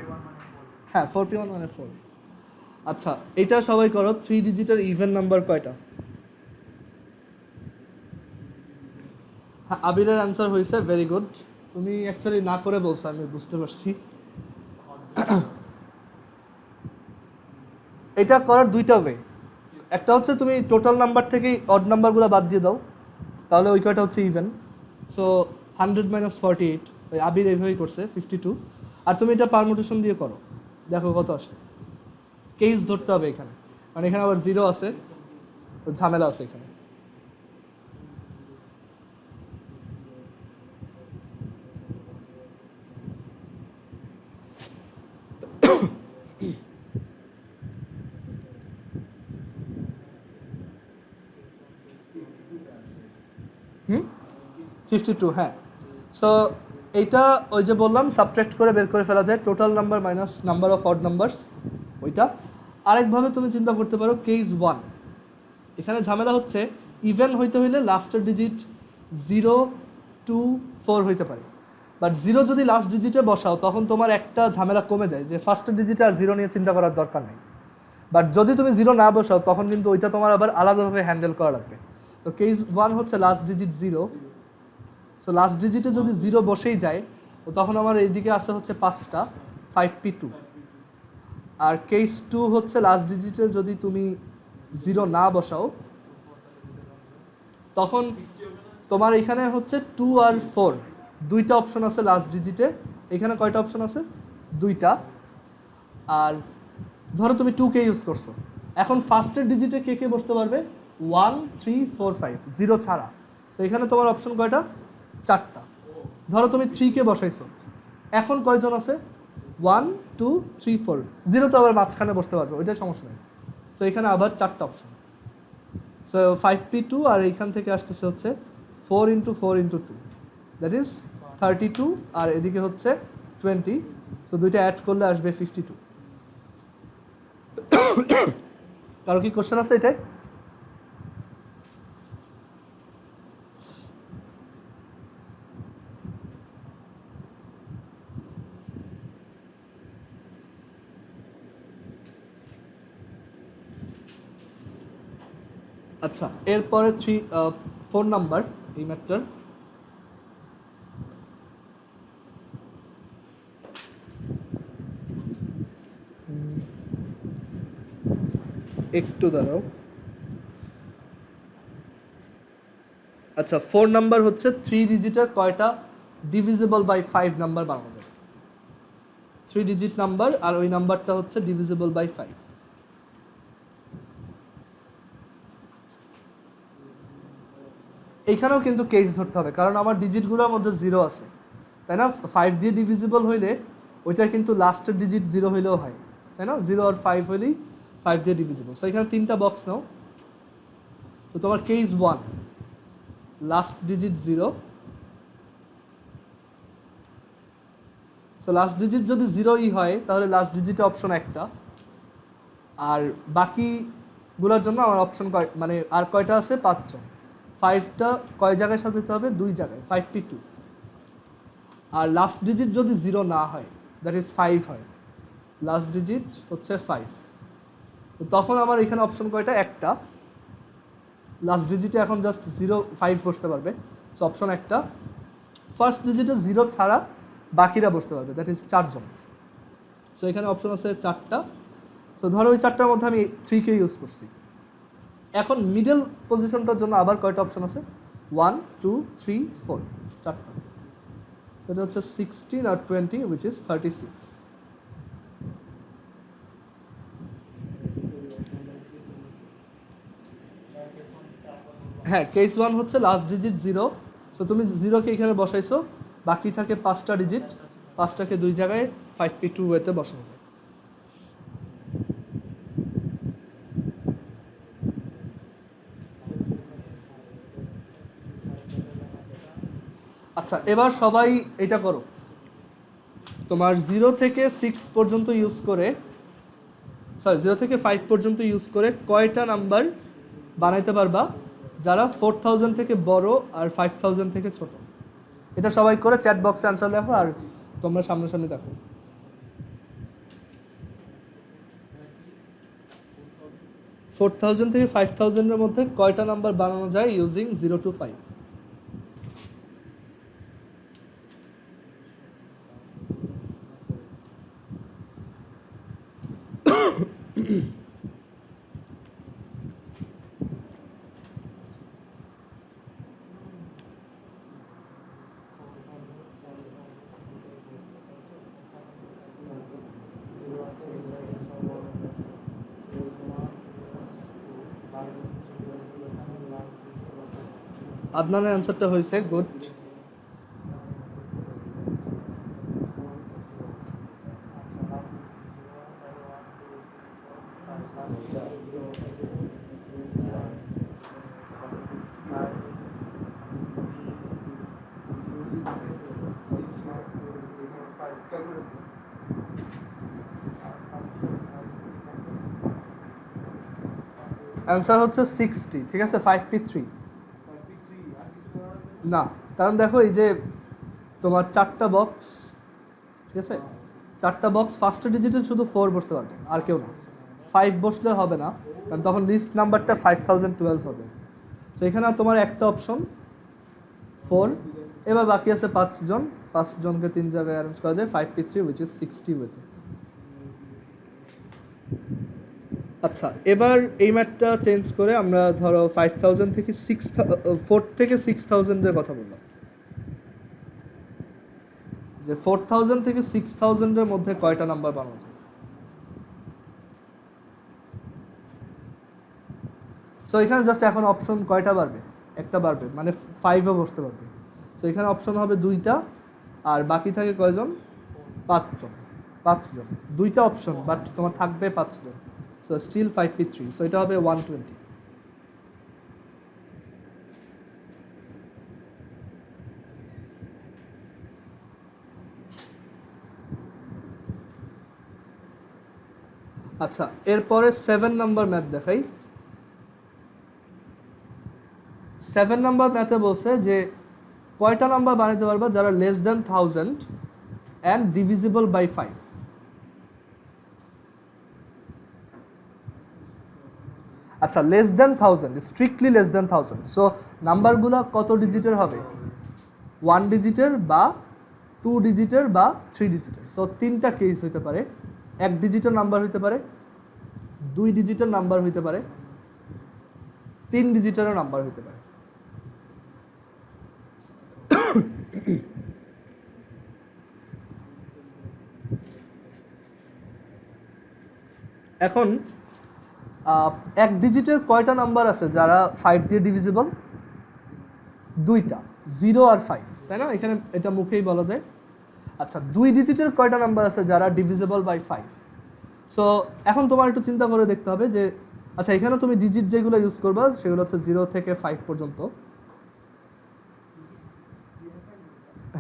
হ্যাঁ 41 মানে 4। আচ্ছা এটা সবাই করো, 3 ডিজিটের ইভেন নাম্বার কয়টা? হ্যাঁ আবিরের অ্যান্সার হয়েছে, ভেরি গুড। তুমি অ্যাকচুয়ালি না করে বলছো, আমি বুঝতে পারছি। এটা করার দুইটা ওয়ে, একটা হচ্ছে তুমি টোটাল নাম্বার থেকে অড নাম্বারগুলো বাদ দিয়ে দাও, তাহলে ওই কয়টা হচ্ছে ইভেন। সো 100 - 48, ওই আবির এইভাবেই করছে 52। আর তুমি এটা পারমুটেশন দিয়ে করো, দেখো কত আসে। কেস ধরতে হবে এখানে, মানে এখানে আবার 0 আছে, তো ঝামেলা আছে এখানে। হুম 52, হ্যাঁ। সো এইটা ওই যে বললাম সাবট্রাক্ট করে বের করে ফেলা যায়, total number minus number of odd numbers, ওইটা। আরেকভাবে তুমি চিন্তা করতে পারো কেস 1, এখানে ঝামেলা হচ্ছে ইভেন হইতে হইলে লাস্টের ডিজিট 0 2 4 হইতে পারে, বাট 0 যদি লাস্ট ডিজিটে বসাও তখন তোমার একটা ঝামেলা কমে যায়, যে ফার্স্টের ডিজিটে আর 0 নিয়ে চিন্তা করার দরকার নেই। বাট যদি তুমি 0 না বসাও তখন কিন্তু ওইটা তোমার আবার আলাদাভাবে হ্যান্ডেল করা লাগবে। তো কেস 1 হচ্ছে লাস্ট ডিজিট 0, সো লাস্ট ডিজিটে যদি 0 বসেই যায়, তো তখন আমার এইদিকে আসে হচ্ছে 5টা 5p2। আর কেস 2 হচ্ছে লাস্ট ডিজিটে যদি তুমি 0 না বসাও, তখন তোমার এখানে হচ্ছে 2 আর 4 দুইটা অপশন আছে লাস্ট ডিজিটে। এখানে কয়টা অপশন আছে, দুইটা। আর ধরো তুমি 2 কে ইউজ করছো, এখন ফার্স্টের ডিজিটে কে কে বসতে পারবে, 1 3 4 5, 0 ছাড়া। তো এখানে তোমার অপশন কয়টা, চারটা। ধরো তুমি 3 কে বসাইছো, এখন কয়জন আছে, 1 2 3 4, 0 তো আবার মাঝখানে বসতে পারবে, ওইটার সমস্যা নেই। সো এখানে আবার চারটা অপশন, সো 5p2, আর এইখান থেকে আসতেছে হচ্ছে 4 × 4 × 2, দ্যাট ইজ 32, আর এদিকে হচ্ছে 20, সো দুইটা অ্যাড করলে আসবে 52। কারো কি কোশ্চেন আছে এটাই? আচ্ছা এরপরে 4 নাম্বার এই ম্যাথটার, একটু দাঁড়াও। আচ্ছা 4 নাম্বার হচ্ছে 3 ডিজিটের কয়টা ডিভিজিবল বাই 5 নাম্বার বানানো যাবে। 3 ডিজিট নাম্বার আর ওই নাম্বারটা হচ্ছে ডিভিজিবল বাই 5। এইখানেও কিন্তু কেস ধরতে হবে, কারণ আমার ডিজিটগুলোর মধ্যে 0 আছে, তাই না? 5 দিয়ে ডিভিজিবল হইলে ওইটা কিন্তু লাস্টের ডিজিট 0 হইলেও হয়, তাই না? 0 আর 5 হইলেই 5 দিয়ে ডিভিজিবল। সো এখানে 3টা বক্স নাও। তো তোমার case 1 last digit 0। So last digit যদি 0ই হয় তাহলে লাস্ট ডিজিটে অপশন একটা, আর বাকিগুলোর জন্য আমার অপশন মানে আর কয়টা আছে? 5জন। 5টা কয় জায়গায় সাজাতে হবে? 2 জায়গায়, 5p2। আর লাস্ট ডিজিট যদি 0 না হয়, দ্যাট ইজ 5 হয়, লাস্ট ডিজিট হচ্ছে 5, তো তখন আমার এখানে অপশন কয়টা? একটা। লাস্ট ডিজিটে এখন জাস্ট 0 5 বসতে পারবে, সো অপশন একটা। ফার্স্ট ডিজিটে 0 ছাড়া বাকিরা বসতে পারবে, দ্যাট ইজ 4জন। সো এখানে অপশন আছে 4টা। সো ধরো ওই 4টার মধ্যে আমি 3কে ইউজ করছি। এখন মিডল পজিশনটার জন্য আবার কয়টা অপশন আছে? 1 2 3 4, 4টা। এটা হচ্ছে 16 আর 20, which is 36। হ্যাঁ, কেস 1 হচ্ছে লাস্ট ডিজিট 0, সো তুমি 0কে এখানে বসাইছো, বাকি থাকে 5টা ডিজিট, 5টাকে 2 জায়গায় 5p2 ওয়েতে বসানো যায়। আচ্ছা এবার সবাই এটা করো, তোমার 0 থেকে 6 পর্যন্ত ইউজ করে, 0 থেকে 5 পর্যন্ত ইউজ করে কয়টা নাম্বার বানাইতে পারবা যারা 4000 থেকে বড় আর 5000 থেকে ছোট? এটা সবাই করে চ্যাট বক্সে অ্যান্সার লেখো, আর তোমরা সামনাসামনি দেখো। ফোর থাউজেন্ড থেকে 5000-এর মধ্যে কয়টা নাম্বার বানানো যায় ইউজিং 0 to 5? আদনানের অ্যান্সারটা হয়েছে গুড। অ্যান্সার হচ্ছে 60, ঠিক আছে? 5p3 না, কারণ দেখো এই যে তোমার 4টা বক্স, ঠিক আছে? 4টা বক্স, ফার্স্ট ডিজিটে শুধু 4 বসতে পারবে, আর কেউ না। 5 বসলে হবে না, কারণ তখন লিস্ট নাম্বারটা 5012 হবে। তো এখানে তোমার একটা অপশন 4, এবার বাকি আছে 5জন, 5জনকে 3 জায়গায় অ্যারেঞ্জ করা যায় 5p3, which is 60 ওয়েতে। আচ্ছা এবার এই ম্যাথটা চেঞ্জ করে আমরা ধরো 5000 থেকে 4 থেকে 6000-এর কথা বললাম, যে 4000 থেকে 6000-এর মধ্যে কয়টা নাম্বার বানানো যায়? সো এখানে জাস্ট এখন অপশন কয়টা বাড়বে? একটা বাড়বে, মানে 5ও বসতে পারবে। সো এখানে অপশন হবে 2টা, আর বাকি থাকে কয়জন? 5জন। 5জন, 2টা অপশন, বাট তোমার থাকবে 5জন। সো স্টিল 5p3, সো এটা হবে 120। আচ্ছা এরপরে 7 নাম্বার ম্যাথ দেখাই। 7 নাম্বার ম্যাথে বলছে যে কয়টা নাম্বার বানাতে পারবা যারা less than 1000 and divisible by 5? আচ্ছা less than 1000, strictly less than 1000, so নাম্বারগুলো কত ডিজিটের হবে? 1 ডিজিটের বা 2 ডিজিটের বা 3 ডিজিটের। সো 3টা কেস হইতে পারে। 1 ডিজিটের নাম্বার হইতে পারে, 2 ডিজিটের নাম্বার হইতে পারে, 3 ডিজিটেরও নাম্বার হইতে পারে। এখন 1 ডিজিটের কয়টা নাম্বার আছে যারা 5 দিয়ে ডিভিজিবল? 2টা, 0 আর 5, তাই না? এখানে এটা মুখেই বলা যায়। আচ্ছা, 2 ডিজিটের কয়টা নাম্বার আছে যারা ডিভিজিবল বাই 5? সো এখন তোমার একটু চিন্তা করে দেখতে হবে যে আচ্ছা এখানে তুমি ডিজিট যেগুলো ইউজ করবা সেগুলো হচ্ছে 0 থেকে 5 পর্যন্ত।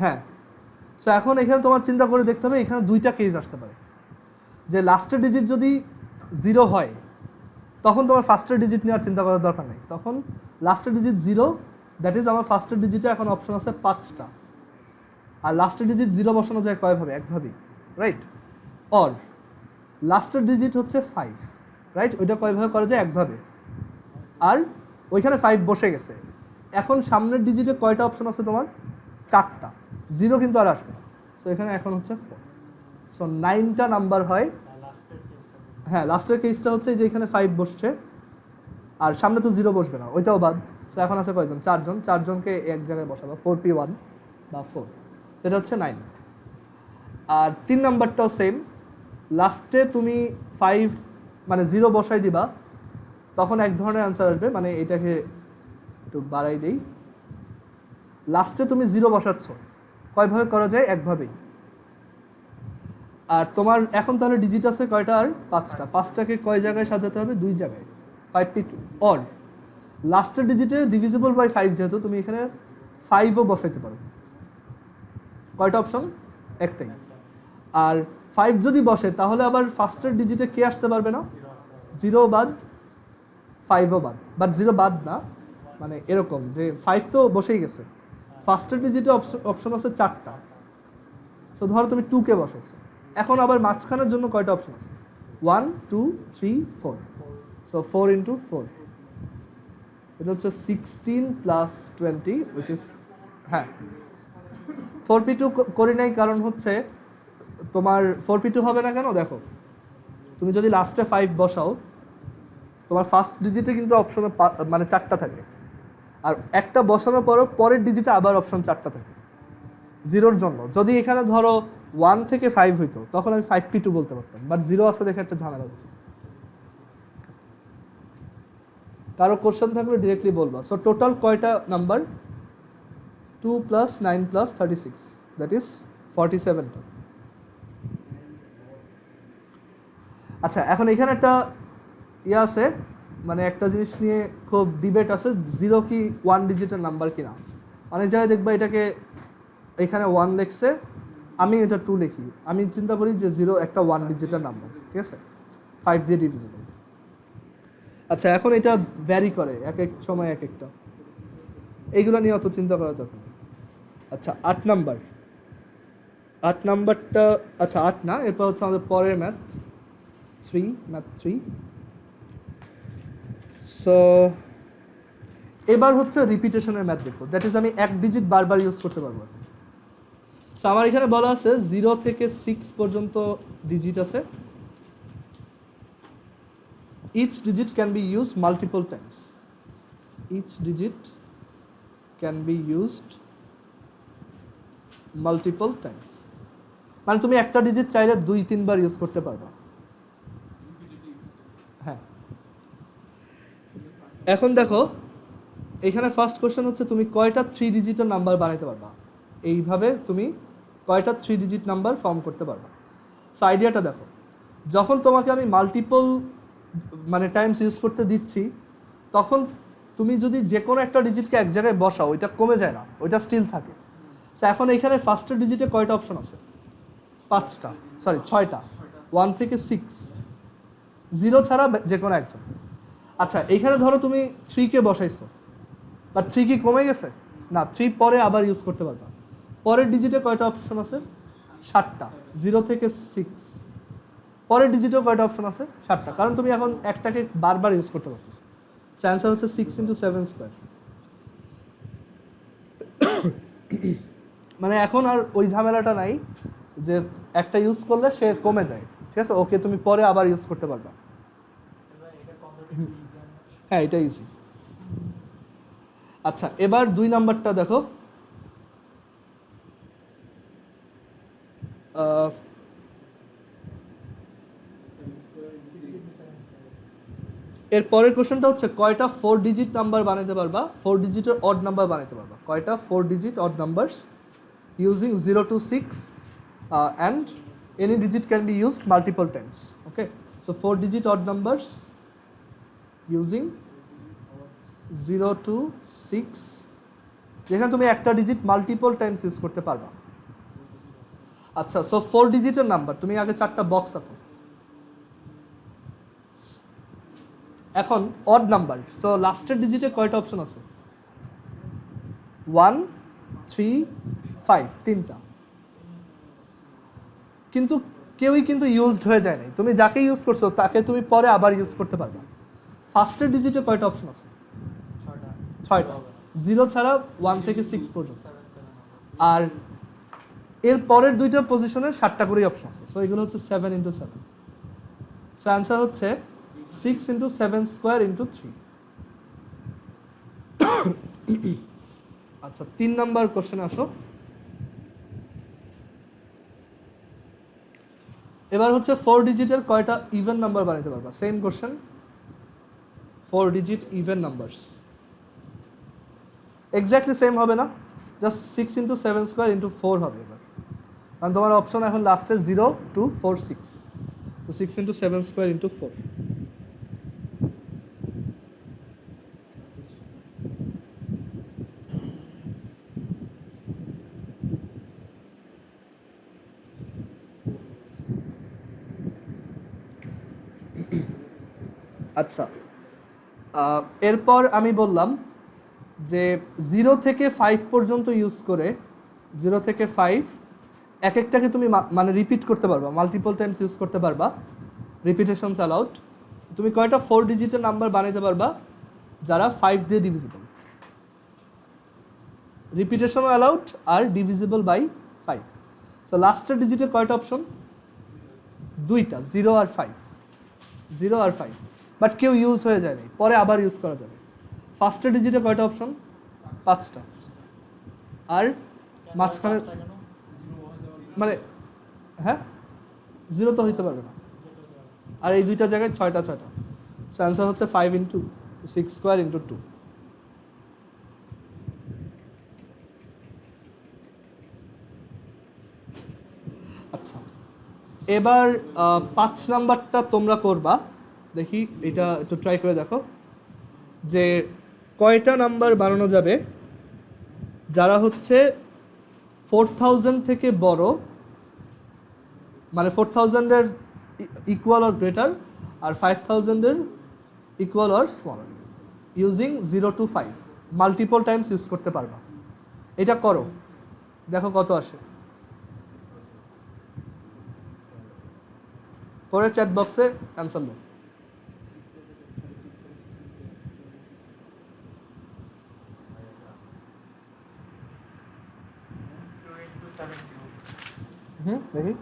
হ্যাঁ, সো এখন এখানে তোমার চিন্তা করে দেখতে হবে এখানে 2টা কেস আসতে পারে, যে লাস্টের ডিজিট যদি 0 হয় তখন তোমার ফার্স্টের ডিজিট নেওয়ার চিন্তা করার দরকার নেই, তখন লাস্টের ডিজিট 0, দ্যাট ইজ আমার ফার্স্টের ডিজিটে এখন অপশন আছে 5টা, আর লাস্টের ডিজিট 0 বসানো যায় কয়ভাবে? একভাবেই, রাইট? অর লাস্টের ডিজিট হচ্ছে 5, রাইট? ওইটা কয়ভাবে করা যায়? একভাবে। আর ওইখানে 5 বসে গেছে, এখন সামনের ডিজিটে কয়টা অপশন আছে তোমার? 4টা, 0 কিন্তু আর আসবে না। সো এখানে এখন হচ্ছে 4, সো 9টা নাম্বার হয়। হ্যাঁ, লাস্টের কেসটা হচ্ছে যে এখানে 5 বসছে আর সামনে তো 0 বসবে না, ওইটাও বাদ। সো এখন আছে কয়জন? 4জন, 4জনকে এক জায়গায় বসাবো, 4p1 বা 4, সেটা হচ্ছে 9। আর 3 নাম্বারটাও সেম, লাস্টে তুমি 5 মানে 0 বসাই দিবা, তখন এক ধরনের অ্যান্সার আসবে, মানে এটাকে একটু বাড়াই দেই। লাস্টে তুমি 0 বসাচ্ছ, কয়ভাবে করা যায়? একভাবেই। আর তোমার এখন তাহলে ডিজিট আছে কয়টা? আর 5টা, 5টাকে কয় জায়গায় সাজাতে হবে? 2 জায়গায়, 5p2। অর লাস্টের ডিজিটে ডিভিজিবল বাই 5 যেহেতু, তুমি এখানে 5ও বসাইতে পারো। কয়টা অপশন? একটাই। আর 5 যদি বসে তাহলে আবার ফার্স্টের ডিজিটে কে আসতে পারবে না? 0 বাদ, 5ও বাদ, বাট 0 বাদ না, মানে এরকম যে 5 তো বসেই গেছে, ফার্স্টের ডিজিটে অপশন আছে 4টা। সো ধরো তুমি 2কে বসাইছো, এখন আবার মাঝখানের জন্য কয়টা অপশন আছে? 1 2 3 4, সো 4 × 4, এটা হচ্ছে 16 + 20, উইচ ইজ, হ্যাঁ 4p2 করি নাই, কারণ হচ্ছে তোমার 4p2 হবে না কেন? দেখো, তুমি যদি লাস্টে 5 বসাও, তোমার ফার্স্ট ডিজিটে কিন্তু অপশনে মানে 4টা থাকে, আর একটা বসানোর পরও পরের ডিজিটে আবার অপশন 4টা থাকে 0-র জন্য। যদি এখানে ধরো 1 থেকে 5 হইতো তখন আমি 5p2 বলতে পারতাম, বাট 0 আছে দেখে একটা ঝামেলা হচ্ছে। কারো কোশ্চেন থাকলে ডিরেক্টলি বলবা। সো টোটাল কয়টা নাম্বার? 2 + 9 + 36, দ্যাট ইজ 47টা। আচ্ছা, এখন এখানে একটা আছে, মানে একটা জিনিস নিয়ে খুব ডিবেট আছে, 0 কি 1 ডিজিটের নাম্বার কিনা। অনেক জায়গায় দেখবা এটাকে এখানে 1 লিখছে, আমি এটা 2 লিখি, আমি চিন্তা করি যে 0 একটা 1 ডিজিটের নাম্বার, ঠিক আছে, 5 দিয়ে ডিভিজিবল। আচ্ছা, এখন এটা ভ্যারি করে এক এক সময় এক একটা, এইগুলো নিয়ে অত চিন্তা করা দরকার নেই। আচ্ছা, 8 নাম্বার, 8 নাম্বারটা, আচ্ছা 8 না, এরপর হচ্ছে আমাদের পরের ম্যাথ 3। সো এবার হচ্ছে রিপিটেশনের ম্যাথ দেখবো, দ্যাট ইজ আমি 1 ডিজিট বারবার ইউজ করতে পারবো। সো আমার এখানে বলা আছে 0 থেকে 6 পর্যন্ত ডিজিট আছে, each digit can be used multiple times, each digit can be used multiple times, মানে তুমি একটা ডিজিট চাইলে 2-3 বার ইউজ করতে পারবা। হ্যাঁ, এখন দেখো এখানে ফার্স্ট কোশ্চেন হচ্ছে তুমি কয়টা 3 ডিজিটের নাম্বার বানাইতে পারবা, এইভাবে তুমি কয়টা 3 ডিজিট নাম্বার ফর্ম করতে পারবা। সো আইডিয়াটা দেখো, যখন তোমাকে আমি মাল্টিপল মানে টাইমস ইউজ করতে দিচ্ছি, তখন তুমি যদি যে কোনো একটা ডিজিটকে এক জায়গায় বসাও, ওইটা কমে যায় না, ওইটা স্টিল থাকে। সো এখন এখানে ফার্স্টের ডিজিটে কয়টা অপশন আছে? 5টা, সরি 6টা, 1 থেকে 6, 0 ছাড়া যে কোনো একজন। আচ্ছা, এইখানে ধরো তুমি 3কে বসাইছো, বাট 3 কি কমে গেছে? না, 3 পরে আবার ইউজ করতে পারবা। পরের ডিজিটে কয়টা অপশন আছে? 7টা, 0 থেকে 6। পরের ডিজিটেও কয়টা অপশন আছে? 7টা, কারণ তুমি এখন একটাকে বারবার ইউজ করতে পারতেছো। অ্যান্সার হচ্ছে 6 × 7²। মানে এখন আর ওই ঝামেলাটা নাই যে একটা ইউজ করলে সে কমে যায়, ঠিক আছে, ওকে তুমি পরে আবার ইউজ করতে পারবা। হ্যাঁ, এটা ইজি। আচ্ছা, এবার 2 নাম্বারটা দেখো। এর পরের কোশ্চেনটা হচ্ছে কয়টা 4 ডিজিট নাম্বার বানাতে পারবা, 4 ডিজিটের অড নাম্বার বানাতে পারবা, কয়টা 4 digit odd numbers using 0 to 6 and any digit can be used multiple times. Okay, so 4 digit odd numbers using 0 to 6, যেখানে তুমি একটা ডিজিট মাল্টিপল টাইমস ইউজ করতে পারবা। আচ্ছা, সো 4 ডিজিটের নাম্বার তুমি আগে 4টা বক্স আঁকো। এখন অড নাম্বার, সো লাস্টের ডিজিটে কয়টা অপশন আছে? 1, 3, 5, তিনটা। কিন্তু কেউই কিন্তু ইউজড হয়ে যায় নাই, তুমি যাকে ইউজ করছো তাকে তুমি পরে আবার ইউজ করতে পারবা। ফার্স্টের ডিজিটে কয়টা অপশন আছে? 6টা, 0 ছাড়া 1 থেকে 6 পর্যন্ত। আর এর পরের দুইটা পজিশনের 7টা করেই অপশন আছে, সো এগুলো হচ্ছে 7 × 7। সো অ্যান্সার হচ্ছে 6 × 7 স্কোয়ার × 3। আচ্ছা, 3 নাম্বার কোশ্চেন আসো। এবার হচ্ছে 4 ডিজিটের কয়টা ইভেন নাম্বার বানাতে পারবা? Same question, 4 digit even numbers. Exactly same হবে না, জাস্ট 6 × 7 স্কোয়ার × 4 হবে এবার, কারণ তোমার অপশন এখন লাস্টে 0 2 4 6, তো 6 × 7 স্কোয়ার × 4। আচ্ছা, এরপর আমি বললাম যে 0 থেকে 5 পর্যন্ত ইউজ করে, 0 থেকে 5 এক একটাকে তুমি মানে রিপিট করতে পারবা, মাল্টিপল টাইমস ইউজ করতে পারবা, রিপিটেশনস অ্যালাউড। তুমি কয়টা 4 ডিজিটের নাম্বার বানাতে পারবা যারা 5 দিয়ে ডিভিজিবল? রিপিটেশনও অ্যালাউড আর ডিভিজিবল বাই 5। সো লাস্টের ডিজিটে কয়টা অপশন? 2টা, 0 আর 5, 0 আর 5, বাট কেউ ইউজ হয়ে যায় নাই, পরে আবার ইউজ করা যাবে। ফার্স্টের ডিজিটে কয়টা অপশন? 5টা। আর মাঝখানে মানে হ্যাঁ 0 তো হইতে পারবে না, আর এই দুইটা জায়গায় 6টা 6টা। সো অ্যান্সার হচ্ছে 5 × 6 স্কোয়ার × 2। আচ্ছা, এবার 5 নাম্বারটা তোমরা করবা, দেখি এটা একটু ট্রাই করে দেখো যে কয়টা নাম্বার বানানো যাবে যারা হচ্ছে 4000 থেকে বড়, মানে 4000-এর ইকুয়াল অর গ্রেটার আর 5000-এর equal or smaller, using 0 to 5 multiple times use করতে পারবা। এটা করো, দেখো কত আসে। করে চ্যাট বক্সে অ্যান্সার দাও। দেখি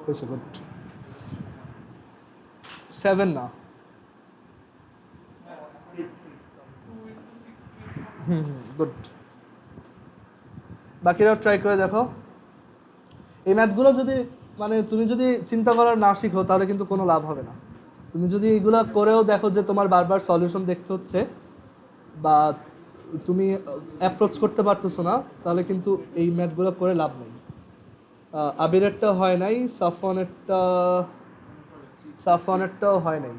হয়েছে, গুড। 7 না, গুড। বাকিরাও ট্রাই করে দেখো। এই ম্যাথগুলো যদি মানে তুমি যদি চিন্তা করার না শিখো তাহলে কিন্তু কোনো লাভ হবে না। তুমি যদি এগুলো করেও দেখো যে তোমার বারবার সলিউশন দেখতে হচ্ছে বা তুমি অ্যাপ্রোচ করতে পারতেছো না, তাহলে কিন্তু এই ম্যাথগুলো করে লাভ নেই। আবিরেরটা হয় নাই, সাফওয়ানেরটাও হয় নাই।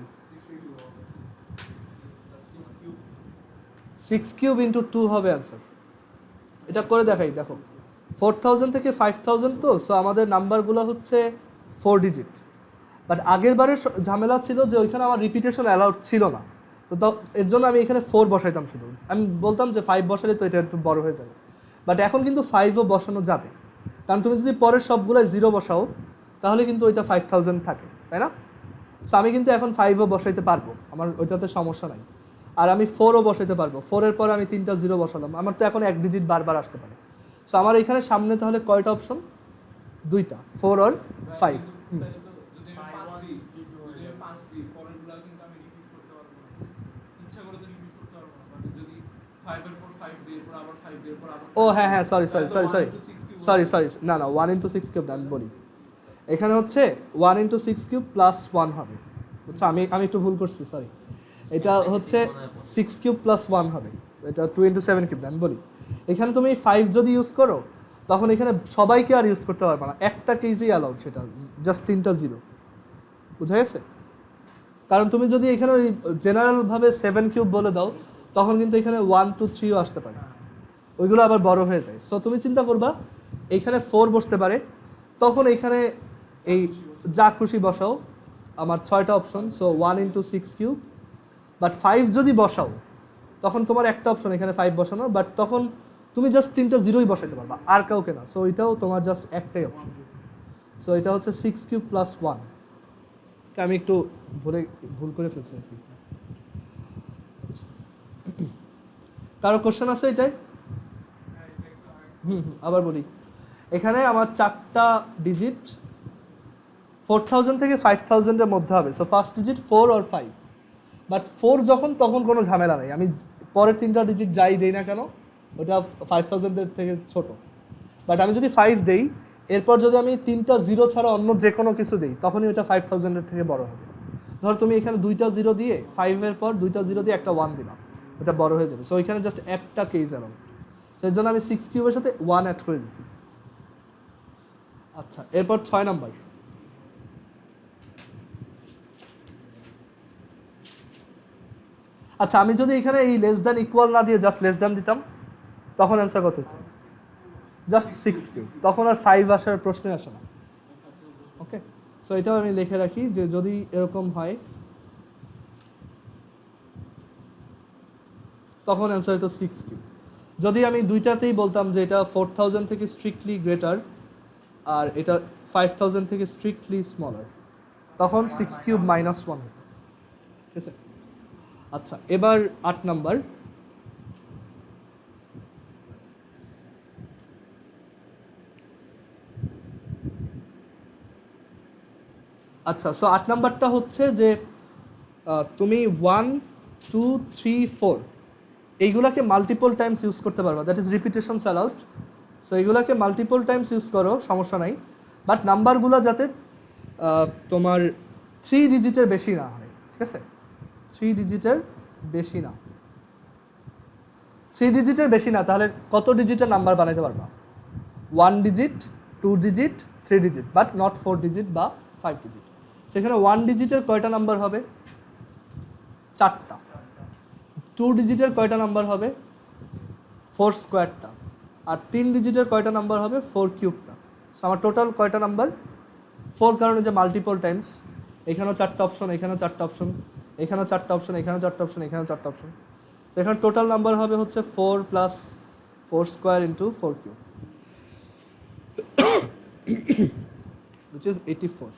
6 কিউব × 2 হবে অ্যান্সার। এটা করে দেখাই, দেখো 4000 থেকে 5000 তো, সো আমাদের নাম্বারগুলো হচ্ছে 4 ডিজিট। বাট আগের বারের ঝামেলা ছিল যে ওইখানে আমার রিপিটেশন অ্যালাউড ছিল না, তো এর জন্য আমি এখানে 4 বসাইতাম শুধু। আমি বলতাম যে 5 বসালে তো এটা একটু বড় হয়ে যাবে, বাট এখন কিন্তু 5ও বসানো যাবে, কারণ তুমি যদি পরের সবগুলো 0 বসাও তাহলে কিন্তু ওইটা 5000 থাকে, তাই না? সো আমি কিন্তু এখন 5ও বসাইতে পারবো, আমার ওইটাতে সমস্যা নাই। আর আমি 4ও বসাইতে পারবো, 4-এর পরে আমি 3টা 0 বসালাম, আমার তো এখন 1 ডিজিট বারবার আসতে পারে। সো আমার এখানে সামনে তাহলে কয়টা অপশন? দুইটা 4 আর 5। তাহলে তো যদি আমি 5 দিই, যদি আমি 5 দিই, পরেরগুলো কিন্তু আমি রিপিট করতে পারবো না। ইচ্ছা করে তো রিপিট করতে পারবো না। মানে যদি 5 এর পর 5 দিই, এরপর আবার 5 দিই, এরপর আবার ও 5 হ্যাঁ হ্যাঁ সরি না 1 into 6 কিউব আমি বলি, এখানে হচ্ছে 1 into 6 কিউব প্লাস 1 হবে, বুঝছো? আমি একটু ভুল করছি, সরি। এটা হচ্ছে 6 কিউব প্লাস 1 হবে, এটা 2 into 7 কিউব আমি বলি। এখানে তুমি 5 যদি ইউজ করো তখন এখানে সবাইকে আর ইউজ করতে পারবে না, একটা কেসই অ্যালাউড, সেটা জাস্ট 3টা 0, বুঝা গেছে? কারণ তুমি যদি এখানে ওই জেনারেলভাবে 7 কিউব বলে দাও তখন কিন্তু এখানে 1 2 3ও আসতে পারে, ওইগুলো আবার বড় হয়ে যায়। সো তুমি চিন্তা করবা এইখানে 4 বসতে পারে, তখন এখানে এই যা খুশি বসাও, আমার 6টা option. So 1 into 6 cube, but 5 যদি বসাও তখন তোমার একটা অপশন এখানে 5 বসানো, বাট তখন তুমি জাস্ট 3টা 0ই বসাতে পারবা, আর কাউকে না। সো এটাও তোমার জাস্ট একটাই অপশন। সো এটা হচ্ছে 6 কিউব প্লাস 1। আমি একটু ভুল করে ফেলছি আর কি। কারো কোশ্চেন আছে এটাই? আবার বলি, এখানে আমার 4টা ডিজিট 4000 থেকে 5000 এর মধ্যে হবে। সো ফার্স্ট ডিজিট 4 আর 5, বাট 4 যখন তখন কোনো ঝামেলা নেই, আমি পরের 3টা ডিজিট যাই দেই না কেন ওটা 5000 এর থেকে ছোট। বাট আমি যদি 5 দেই, এরপর যদি আমি 3টা 0 ছাড়া অন্য যে কোনো কিছু দেই তখনই ওটা 5000 এর থেকে বড় হবে। ধর তুমি এখানে 2টা 0 দিয়ে 5 এর পর 2টা 0 দিয়ে একটা 1 দিলাম, ওটা বড় হয়ে যাবে। সো এখানে জাস্ট একটা কেস অ্যালাউড, সেই জন্য আমি 6 কিউবের সাথে 1 অ্যাড করে দিছি। আচ্ছা, এরপর 6 নাম্বার। আচ্ছা, আমি যদি এখানে এই লেস দ্যান ইকুয়াল না দিয়ে জাস্ট লেস দ্যান দিতাম তখন অ্যান্সার কত হতো? জাস্ট 6 কিউব, তখন আর 5 আসার প্রশ্নই আসে না। ওকে, সো এটাও আমি লিখে রাখি যে যদি এরকম হয় তখন অ্যান্সার হতো 6 কিউব। যদি আমি দুইটাতেই বলতাম যে এটা 4000 থেকে স্ট্রিক্টলি গ্রেটার আর এটা 5000 থেকে স্ট্রিক্টলি স্মলার, তখন 6 কিউব মাইনাস 1 হতো। ঠিক আছে? আচ্ছা, এবার 8 নাম্বার। আচ্ছা, সো 8 নাম্বারটা হচ্ছে যে তুমি 1 2 3 4 এইগুলাকে মাল্টিপল টাইমস ইউজ করতে পারবা, that is repetitions allowed. So এইগুলাকে মাল্টিপল টাইমস ইউজ করো, সমস্যা নাই, বাট নাম্বারগুলো যাতে তোমার 3 ডিজিটের বেশি না হয়। ঠিক আছে? 3 ডিজিটের বেশি না, 3 ডিজিটের বেশি না, তাহলে কত ডিজিটের নাম্বার বানাইতে পারবা? 1 digit, 2 digit, 3 digit, but not 4 digit বা 5 ডিজিট। সেখানে 1 ডিজিটের কয়টা নাম্বার হবে? 4টা। 2 ডিজিটের কয়টা নাম্বার হবে? 4 স্কোয়ারটা। আর 3 ডিজিটের কয়টা নাম্বার হবে? 4 কিউবটা। সো আমার টোটাল কয়টা নাম্বার? 4, কারণে যে মাল্টিপল টাইমস, এখানেও 4টা অপশন, এখানেও 4টা অপশন, এখানেও 4টা অপশন, এখানেও 4টা অপশন, এখানেও 4টা অপশন। তো এখানে টোটাল নাম্বার হবে হচ্ছে 4 plus 4 square into 4 cube, which is 84.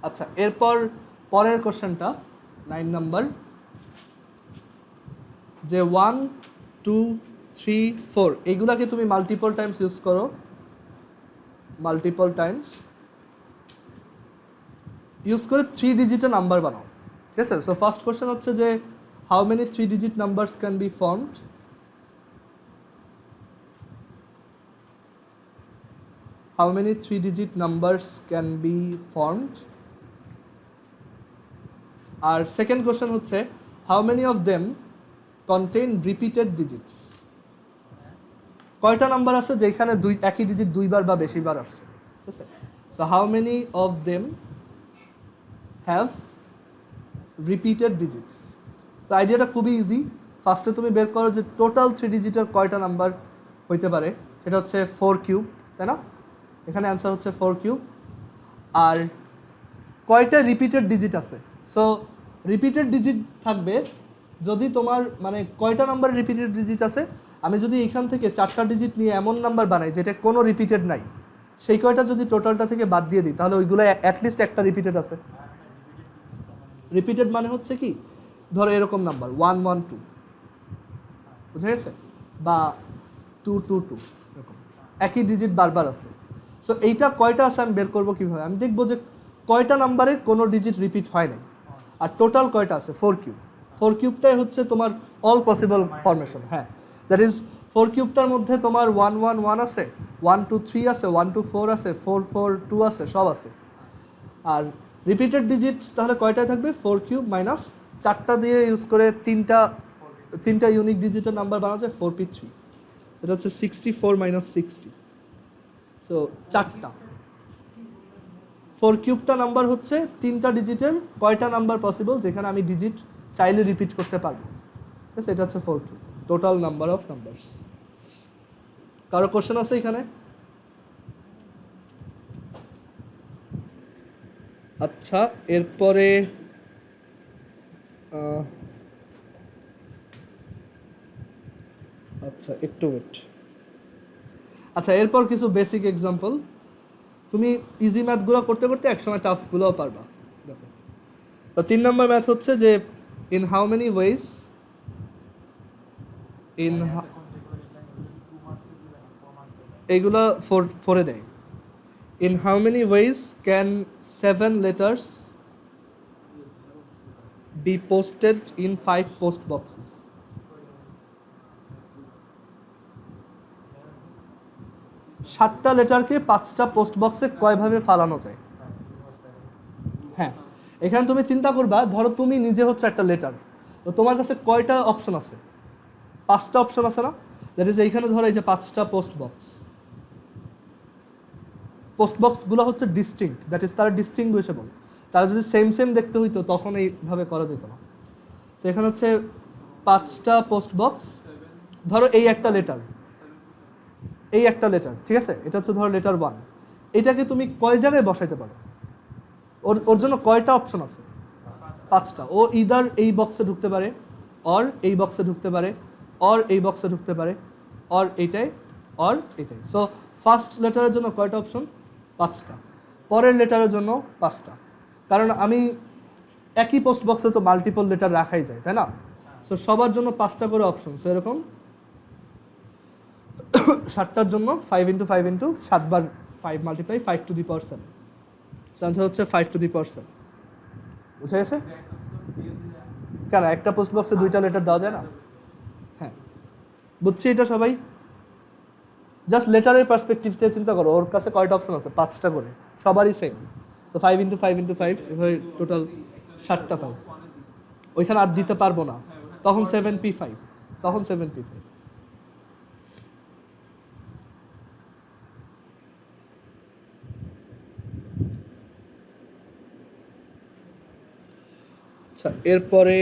আচ্ছা, এরপর পরের কোশ্চেনটা 9 নাম্বার, যে 1 2 3 4 এইগুলাকে তুমি মাল্টিপল টাইমস ইউজ করো, মাল্টিপল টাইমস ইউজ করে 3 ডিজিটের নাম্বার বানাও। ঠিক আছে? সো ফার্স্ট কোশ্চেন হচ্ছে যে how many 3 digit numbers can be formed? How many 3-digit numbers can be formed? আর সেকেন্ড কোশ্চেন হচ্ছে how many of them contain repeated digits? কয়টা নাম্বার আছে যেখানে একই ডিজিট দুইবার বা বেশিবার আসছে? ঠিক আছে? So how many of them have repeated digits? তো আইডিয়াটা খুবই ইজি। ফার্স্টে তুমি বের করো যে টোটাল 3 ডিজিটের কয়টা নাম্বার হইতে পারে, সেটা হচ্ছে 4 কিউব, তাই না? এখানে অ্যান্সার হচ্ছে 4 কিউব। আর কয়টা রিপিটেড ডিজিট আছে? সো রিপিটেড ডিজিট থাকবে যদি তোমার মানে কয়টা নাম্বার রিপিটেড ডিজিট আছে, আমি যদি এখান থেকে 4টা ডিজিট নিয়ে এমন নাম্বার বানাই যেটা কোনো রিপিটেড নাই, সেই কয়টা যদি টোটালটা থেকে বাদ দিয়ে দিই তাহলে ওইগুলো অ্যাটলিস্ট একটা রিপিটেড আছে। রিপিটেড মানে হচ্ছে কি, ধরো এরকম নাম্বার 112, বুঝা গেছে, বা 222, এরকম একই ডিজিট বারবার আছে। সো এইটা কয়টা আছে আমি বের করবো কীভাবে, আমি দেখবো যে কয়টা নাম্বারে কোনো ডিজিট রিপিট হয় নাই, আর টোটাল কয়টা আছে 4 কিউব। 4 কিউবটাই হচ্ছে তোমার অল পসিবল ফরমেশন। হ্যাঁ, দ্যাট ইজ 4 কিউবটার মধ্যে তোমার 111 আছে, 123 আছে, 124 আছে, 442 আছে, সব আছে। আর রিপিটেড ডিজিট তাহলে কয়টায় থাকবে, 4 কিউব মাইনাস 4টা দিয়ে ইউজ করে তিনটা ইউনিক ডিজিটের নাম্বার বানানো যায় 4p3, এটা হচ্ছে 64 মাইনাস 60। সো 4টা 4 কিউবটা নাম্বার হচ্ছে 3টা ডিজিটের কয়টা নাম্বার পসিবল যেখানে আমি ডিজিট চাইলে রিপিট করতে পারবো, ঠিক আছে, এটা হচ্ছে 4 cube, total number of numbers. কারো কোশ্চেন আছে এখানে? আচ্ছা, এরপরে আচ্ছা একটু ওয়েট। আচ্ছা, এরপর কিছু বেসিক এক্সাম্পল। তুমি ইজি ম্যাথগুলো করতে করতে একসময় টাফগুলোও পারবা। দেখো, তো 3 নম্বর ম্যাথ হচ্ছে যে ইন হাউ মেনি ওয়েজ, এইগুলো 4 দেয়। In how many ways can 7 letters be posted in 5 post boxes? সাতটা লেটারকে 5টা পোস্ট বক্সে কয়ভাবে ফালানো যায়? হ্যাঁ, এখানে তুমি চিন্তা করবা, ধরো তুমি নিজে হচ্ছে একটা লেটার, তো তোমার কাছে কয়টা অপশন আছে? 5টা অপশন আছে না? দ্যাট ইজ এইখানে ধরো এই যে 5টা পোস্ট বক্সগুলো হচ্ছে ডিস্টিংক্ট, দ্যাট ইজ তারা ডিস্টিংগুইশেবল। তারা যদি সেম দেখতে হইতো তখন এইভাবে করা যেত না। সো এখানে হচ্ছে 5টা পোস্ট বক্স, ধরো এই একটা লেটার, ঠিক আছে, এটা হচ্ছে ধরো লেটার 1, এটাকে তুমি কয় জায়গায় বসাইতে পারো? ওর জন্য কয়টা অপশন আছে? 5টা। ও ইদার এই বক্সে ঢুকতে পারে, অর এই বক্সে ঢুকতে পারে, অর এই বক্সে ঢুকতে পারে, অর এইটাই, অর এইটাই। সো ফার্স্ট লেটারের জন্য কয়টা অপশন? 5টা। পরের লেটারের জন্য 5টা, কারণ আমি একই পোস্ট বক্সে তো মাল্টিপল লেটার রাখাই যায়, তাই না? সো সবার জন্য 5টা করে অপশন। সো এরকম 7টার জন্য 5 × 5 × 7 বার 5 multiply 5 to the power 7। Answer হচ্ছে 5 to the power 7। বুঝা গেছে? কেন একটা পোস্ট বক্সে 2টা লেটার দেওয়া যায় না? হ্যাঁ, বুঝছি এটা সবাই। জাস্ট লেটারের পার্সপেক্টিভ থেকে চিন্তা করো, ওর কাছে কয়টা অপশন আছে? 5টা করে, সবারই সেম। তো 5 × 5 × 5 এভাবে টোটাল 7টা 5। ওইখানে আর দিতে পারবো না, তখন 7p5, তখন 7p5। আচ্ছা, এরপরে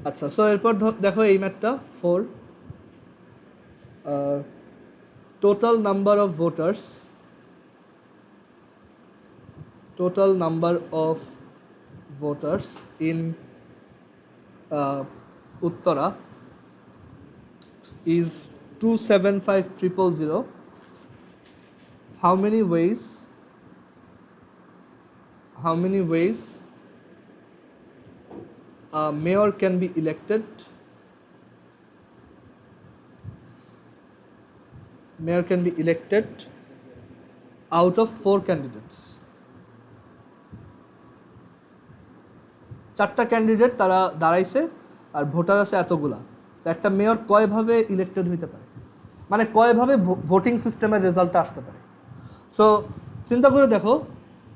আচ্ছা, সো এরপর দেখো এই ম্যাথটা 4, total number of voters, in Uttara is 275,000. How many ways a mayor can be elected? Out of 4 candidates. 4টা ক্যান্ডিডেট তারা দাঁড়াইছে আর ভোটার আছে এতগুলা, তো একটা মেয়র কয়ভাবে ইলেক্টেড হইতে পারে, মানে কয়ভাবে ভোটিং সিস্টেমের রেজাল্টটা আসতে পারে। সো চিন্তা করে দেখো,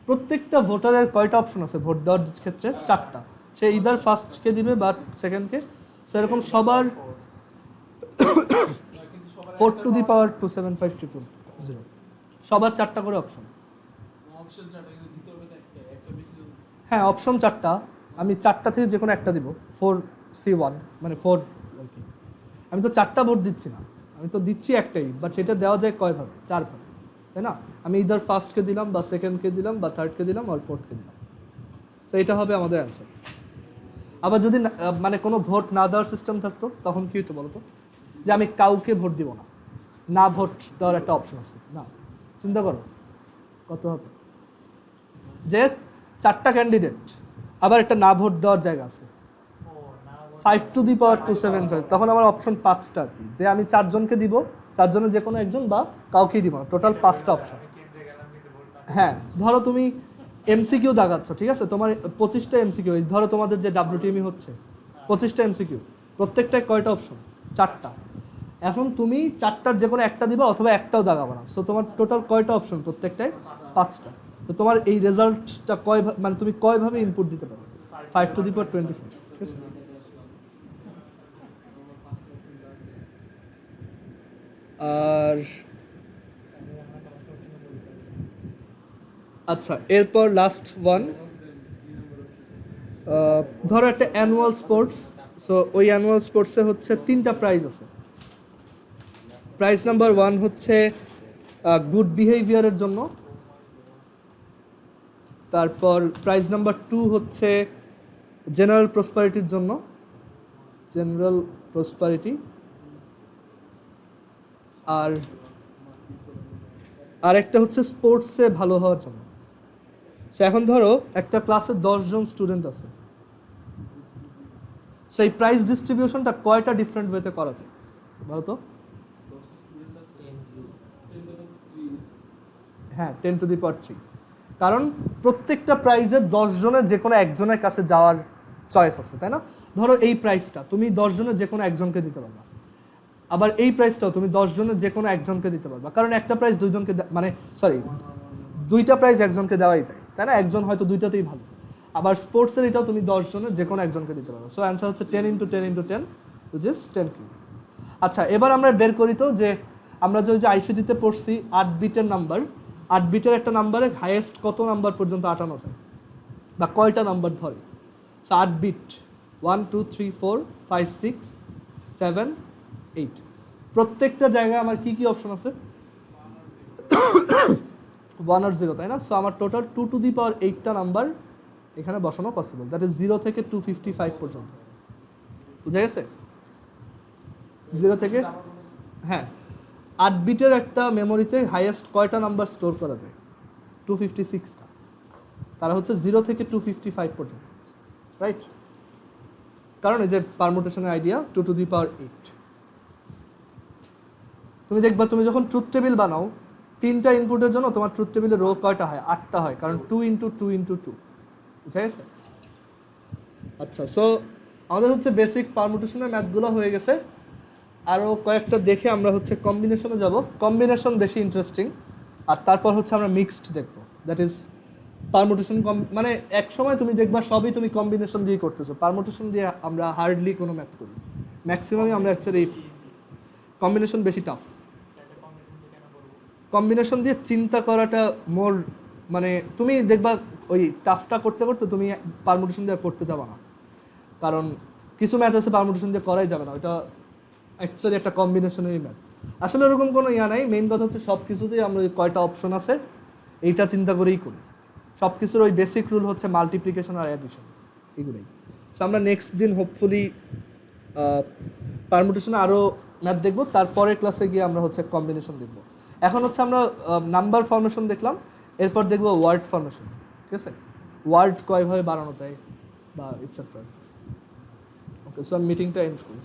প্রত্যেকটা ভোটারের কয়টা অপশন আছে ভোট দেওয়ার ক্ষেত্রে? 4টা। সে ইদার ফার্স্টকে দিবে বা সেকেন্ডকে। সেরকম সবার 4 to the power 275,000, সবার 4টা করে অপশন। হ্যাঁ, অপশন 4টা, আমি 4টা থেকে যে কোনো একটা দিব, 4C1 মানে 4 আর কি। আমি তো 4টা ভোট দিচ্ছি না, আমি তো দিচ্ছি একটাই, বাট সেটা দেওয়া যায় কয়ভাবে? 4 ভাবে, তাই না? আমি ইদার ফার্স্টকে দিলাম বা সেকেন্ডকে দিলাম বা থার্ডকে দিলাম আর ফোর্থকে দিলাম। তো এটা হবে আমাদের অ্যান্সার। আবার যদি মানে কোনো ভোট না দেওয়ার সিস্টেম থাকতো তখন কী হতো বলতো? যে আমি কাউকে ভোট দিব না, না ভোট দেওয়ার একটা অপশন আছে না, চিন্তা করো কত হবে, যে 4টা ক্যান্ডিডেট, আবার একটা না ভোট দেওয়ার জায়গা আছে, 5 টু দি পাওয়ার 275, তখন আমার অপশন 5টা আর কি, যে আমি 4 জনকে দিব, 4 জনের যে কোনো একজন বা কাউকেই দিব না, টোটাল 5টা অপশন। হ্যাঁ, ধরো তুমি এমসিকিউ দাগাচ্ছ, ঠিক আছে, তোমার 25টা এমসিকিউ, ধরো তোমাদের যে WTME হচ্ছে 25টা এমসিকিউ, প্রত্যেকটায় কয়টা অপশন? 4টা। এখন তুমি 4টার যে কোনো একটা দিবা অথবা একটাও দাগাবো না, সো তোমার টোটাল কয়টা অপশন? প্রত্যেকটায় 5টা। তো তোমার এই রেজাল্টটা মানে তুমি কয়ভাবে ইনপুট দিতে পারো? 5 টু দি পাওয়ার 25, ঠিক আছে। আর আচ্ছা, এরপর লাস্ট ওয়ান, ধরো একটা অ্যানুয়াল স্পোর্টস, সো ওই অ্যানুয়াল স্পোর্টসে হচ্ছে 3টা প্রাইজ আছে। প্রাইজ নাম্বার 1 হচ্ছে গুড বিহেভিয়ারের জন্য, তারপর প্রাইজ নাম্বার 2 হচ্ছে জেনারেল প্রসপারিটির জন্য, জেনারেল প্রসপারিটি, আর আরেকটা হচ্ছে স্পোর্টসে ভালো হওয়ার জন্য। সো এখন ধরো একটা ক্লাসে 10 জন স্টুডেন্ট আছে, সেই প্রাইজ ডিস্ট্রিবিউশনটা কয়টা ডিফারেন্ট ওয়েতে করা যায় বলো তো? হ্যাঁ, 10 টু দি পাওয়ার 3, কারণ প্রত্যেকটা প্রাইজের 10 জনের যে কোনো একজনের কাছে যাওয়ার চয়েস আছে, তাই না? ধরো এই প্রাইজটা তুমি 10 জনের যে কোনো একজনকে দিতে পারবা, আবার এই প্রাইজটাও তুমি 10 জনের যে কোনো একজনকে দিতে পারবা, কারণ একটা প্রাইজ দুইজনকে মানে সরি 2টা প্রাইজ একজনকে দেওয়াই যায়, তাই না? একজন হয়তো 2টাতেই ভালো। আবার স্পোর্টসের এটাও তুমি 10 জনের যে কোনো একজনকে দিতে পারো। সো অ্যান্সার হচ্ছে 10 × 10 × 10 which is 10 কিউব। আচ্ছা, এবার আমরা বের করি তো যে আমরা যে আইসিটিতে পড়ছি 8 বিটের নাম্বার, 8 বিটের একটা নাম্বারে হাইয়েস্ট কত নাম্বার পর্যন্ত আটানো যায় বা কয়টা নাম্বার ধরে? সো 8 বিট 1 2 3 4 5 6 7 8, প্রত্যেকটা জায়গায় আমার কি কি অপশন আছে? 1 আর 0, তাই না? সো আমার টোটাল 2 টু দি পাওয়ার 8টা নাম্বার এখানে বসানো পসিবল, দ্যাট ইজ 0 থেকে 255 পর্যন্ত। বুঝা গেছে? 0 থেকে, হ্যাঁ, 8 বিটের একটা মেমোরিতে হাইয়েস্ট কয়টা নাম্বার স্টোর করা যায়? 256টা। তারা হচ্ছে 0 থেকে 255 পর্যন্ত, রাইট? কারণ এই যে পারমুটেশনের আইডিয়া 2 টু দি পাওয়ার 8। তুমি দেখবা তুমি যখন ট্রুথ টেবিল বানাও, 3টা ইনপুটের জন্য তোমার ট্রুথ টেবিলের রো কয়টা হয়? 8টা হয়, কারণ 2 × 2 × 2, বুঝা গেছে? আচ্ছা, সো আমাদের হচ্ছে বেসিক পারমুটেশনের ম্যাথগুলো হয়ে গেছে, আরও কয়েকটা দেখে আমরা হচ্ছে কম্বিনেশনে যাব। কম্বিনেশন বেশি ইন্টারেস্টিং, আর তারপর হচ্ছে আমরা মিক্সড দেখবো, দ্যাট ইজ পারমুটেশন। মানে এক সময় তুমি দেখবা সবই তুমি কম্বিনেশন দিয়ে করতেছো, পারমুটেশন দিয়ে আমরা হার্ডলি কোনো ম্যাথ করি, ম্যাক্সিমামই আমরা অ্যাকচুয়ালি কম্বিনেশন বেশি টাফ। কম্বিনেশন দিয়ে চিন্তা করাটা মোর, মানে তুমি দেখবা ওই টাফটা করতে করতে তুমি পারমুটেশন দিয়ে করতে যাবা না, কারণ কিছু ম্যাথ আছে পারমুটেশন দিয়ে করাই যাবে না, ওইটা অ্যাকচুয়ালি একটা কম্বিনেশনেরই ম্যাথ। আসলে ওরকম কোনো ইয়া নাই, মেইন কথা হচ্ছে সব কিছুতেই আমরা ওই কয়টা অপশন আছে এইটা চিন্তা করেই করি। সব কিছুর ওই বেসিক রুল হচ্ছে মাল্টিপ্লিকেশন আর অ্যাডিশন, এগুলোই। সো আমরা নেক্সট দিন হোপফুলি পারমুটেশনে আরও ম্যাথ দেখবো, তারপরের ক্লাসে গিয়ে আমরা হচ্ছে কম্বিনেশন দেখবো। এখন হচ্ছে আমরা নাম্বার ফর্মেশন দেখলাম, এরপর দেখবো ওয়ার্ড ফর্মেশন, ঠিক আছে? ওয়ার্ড কয়ভাবে বানানো যায় বা ইটসেট্রা। ওকে, সো আমি মিটিংটা এন্ড করি।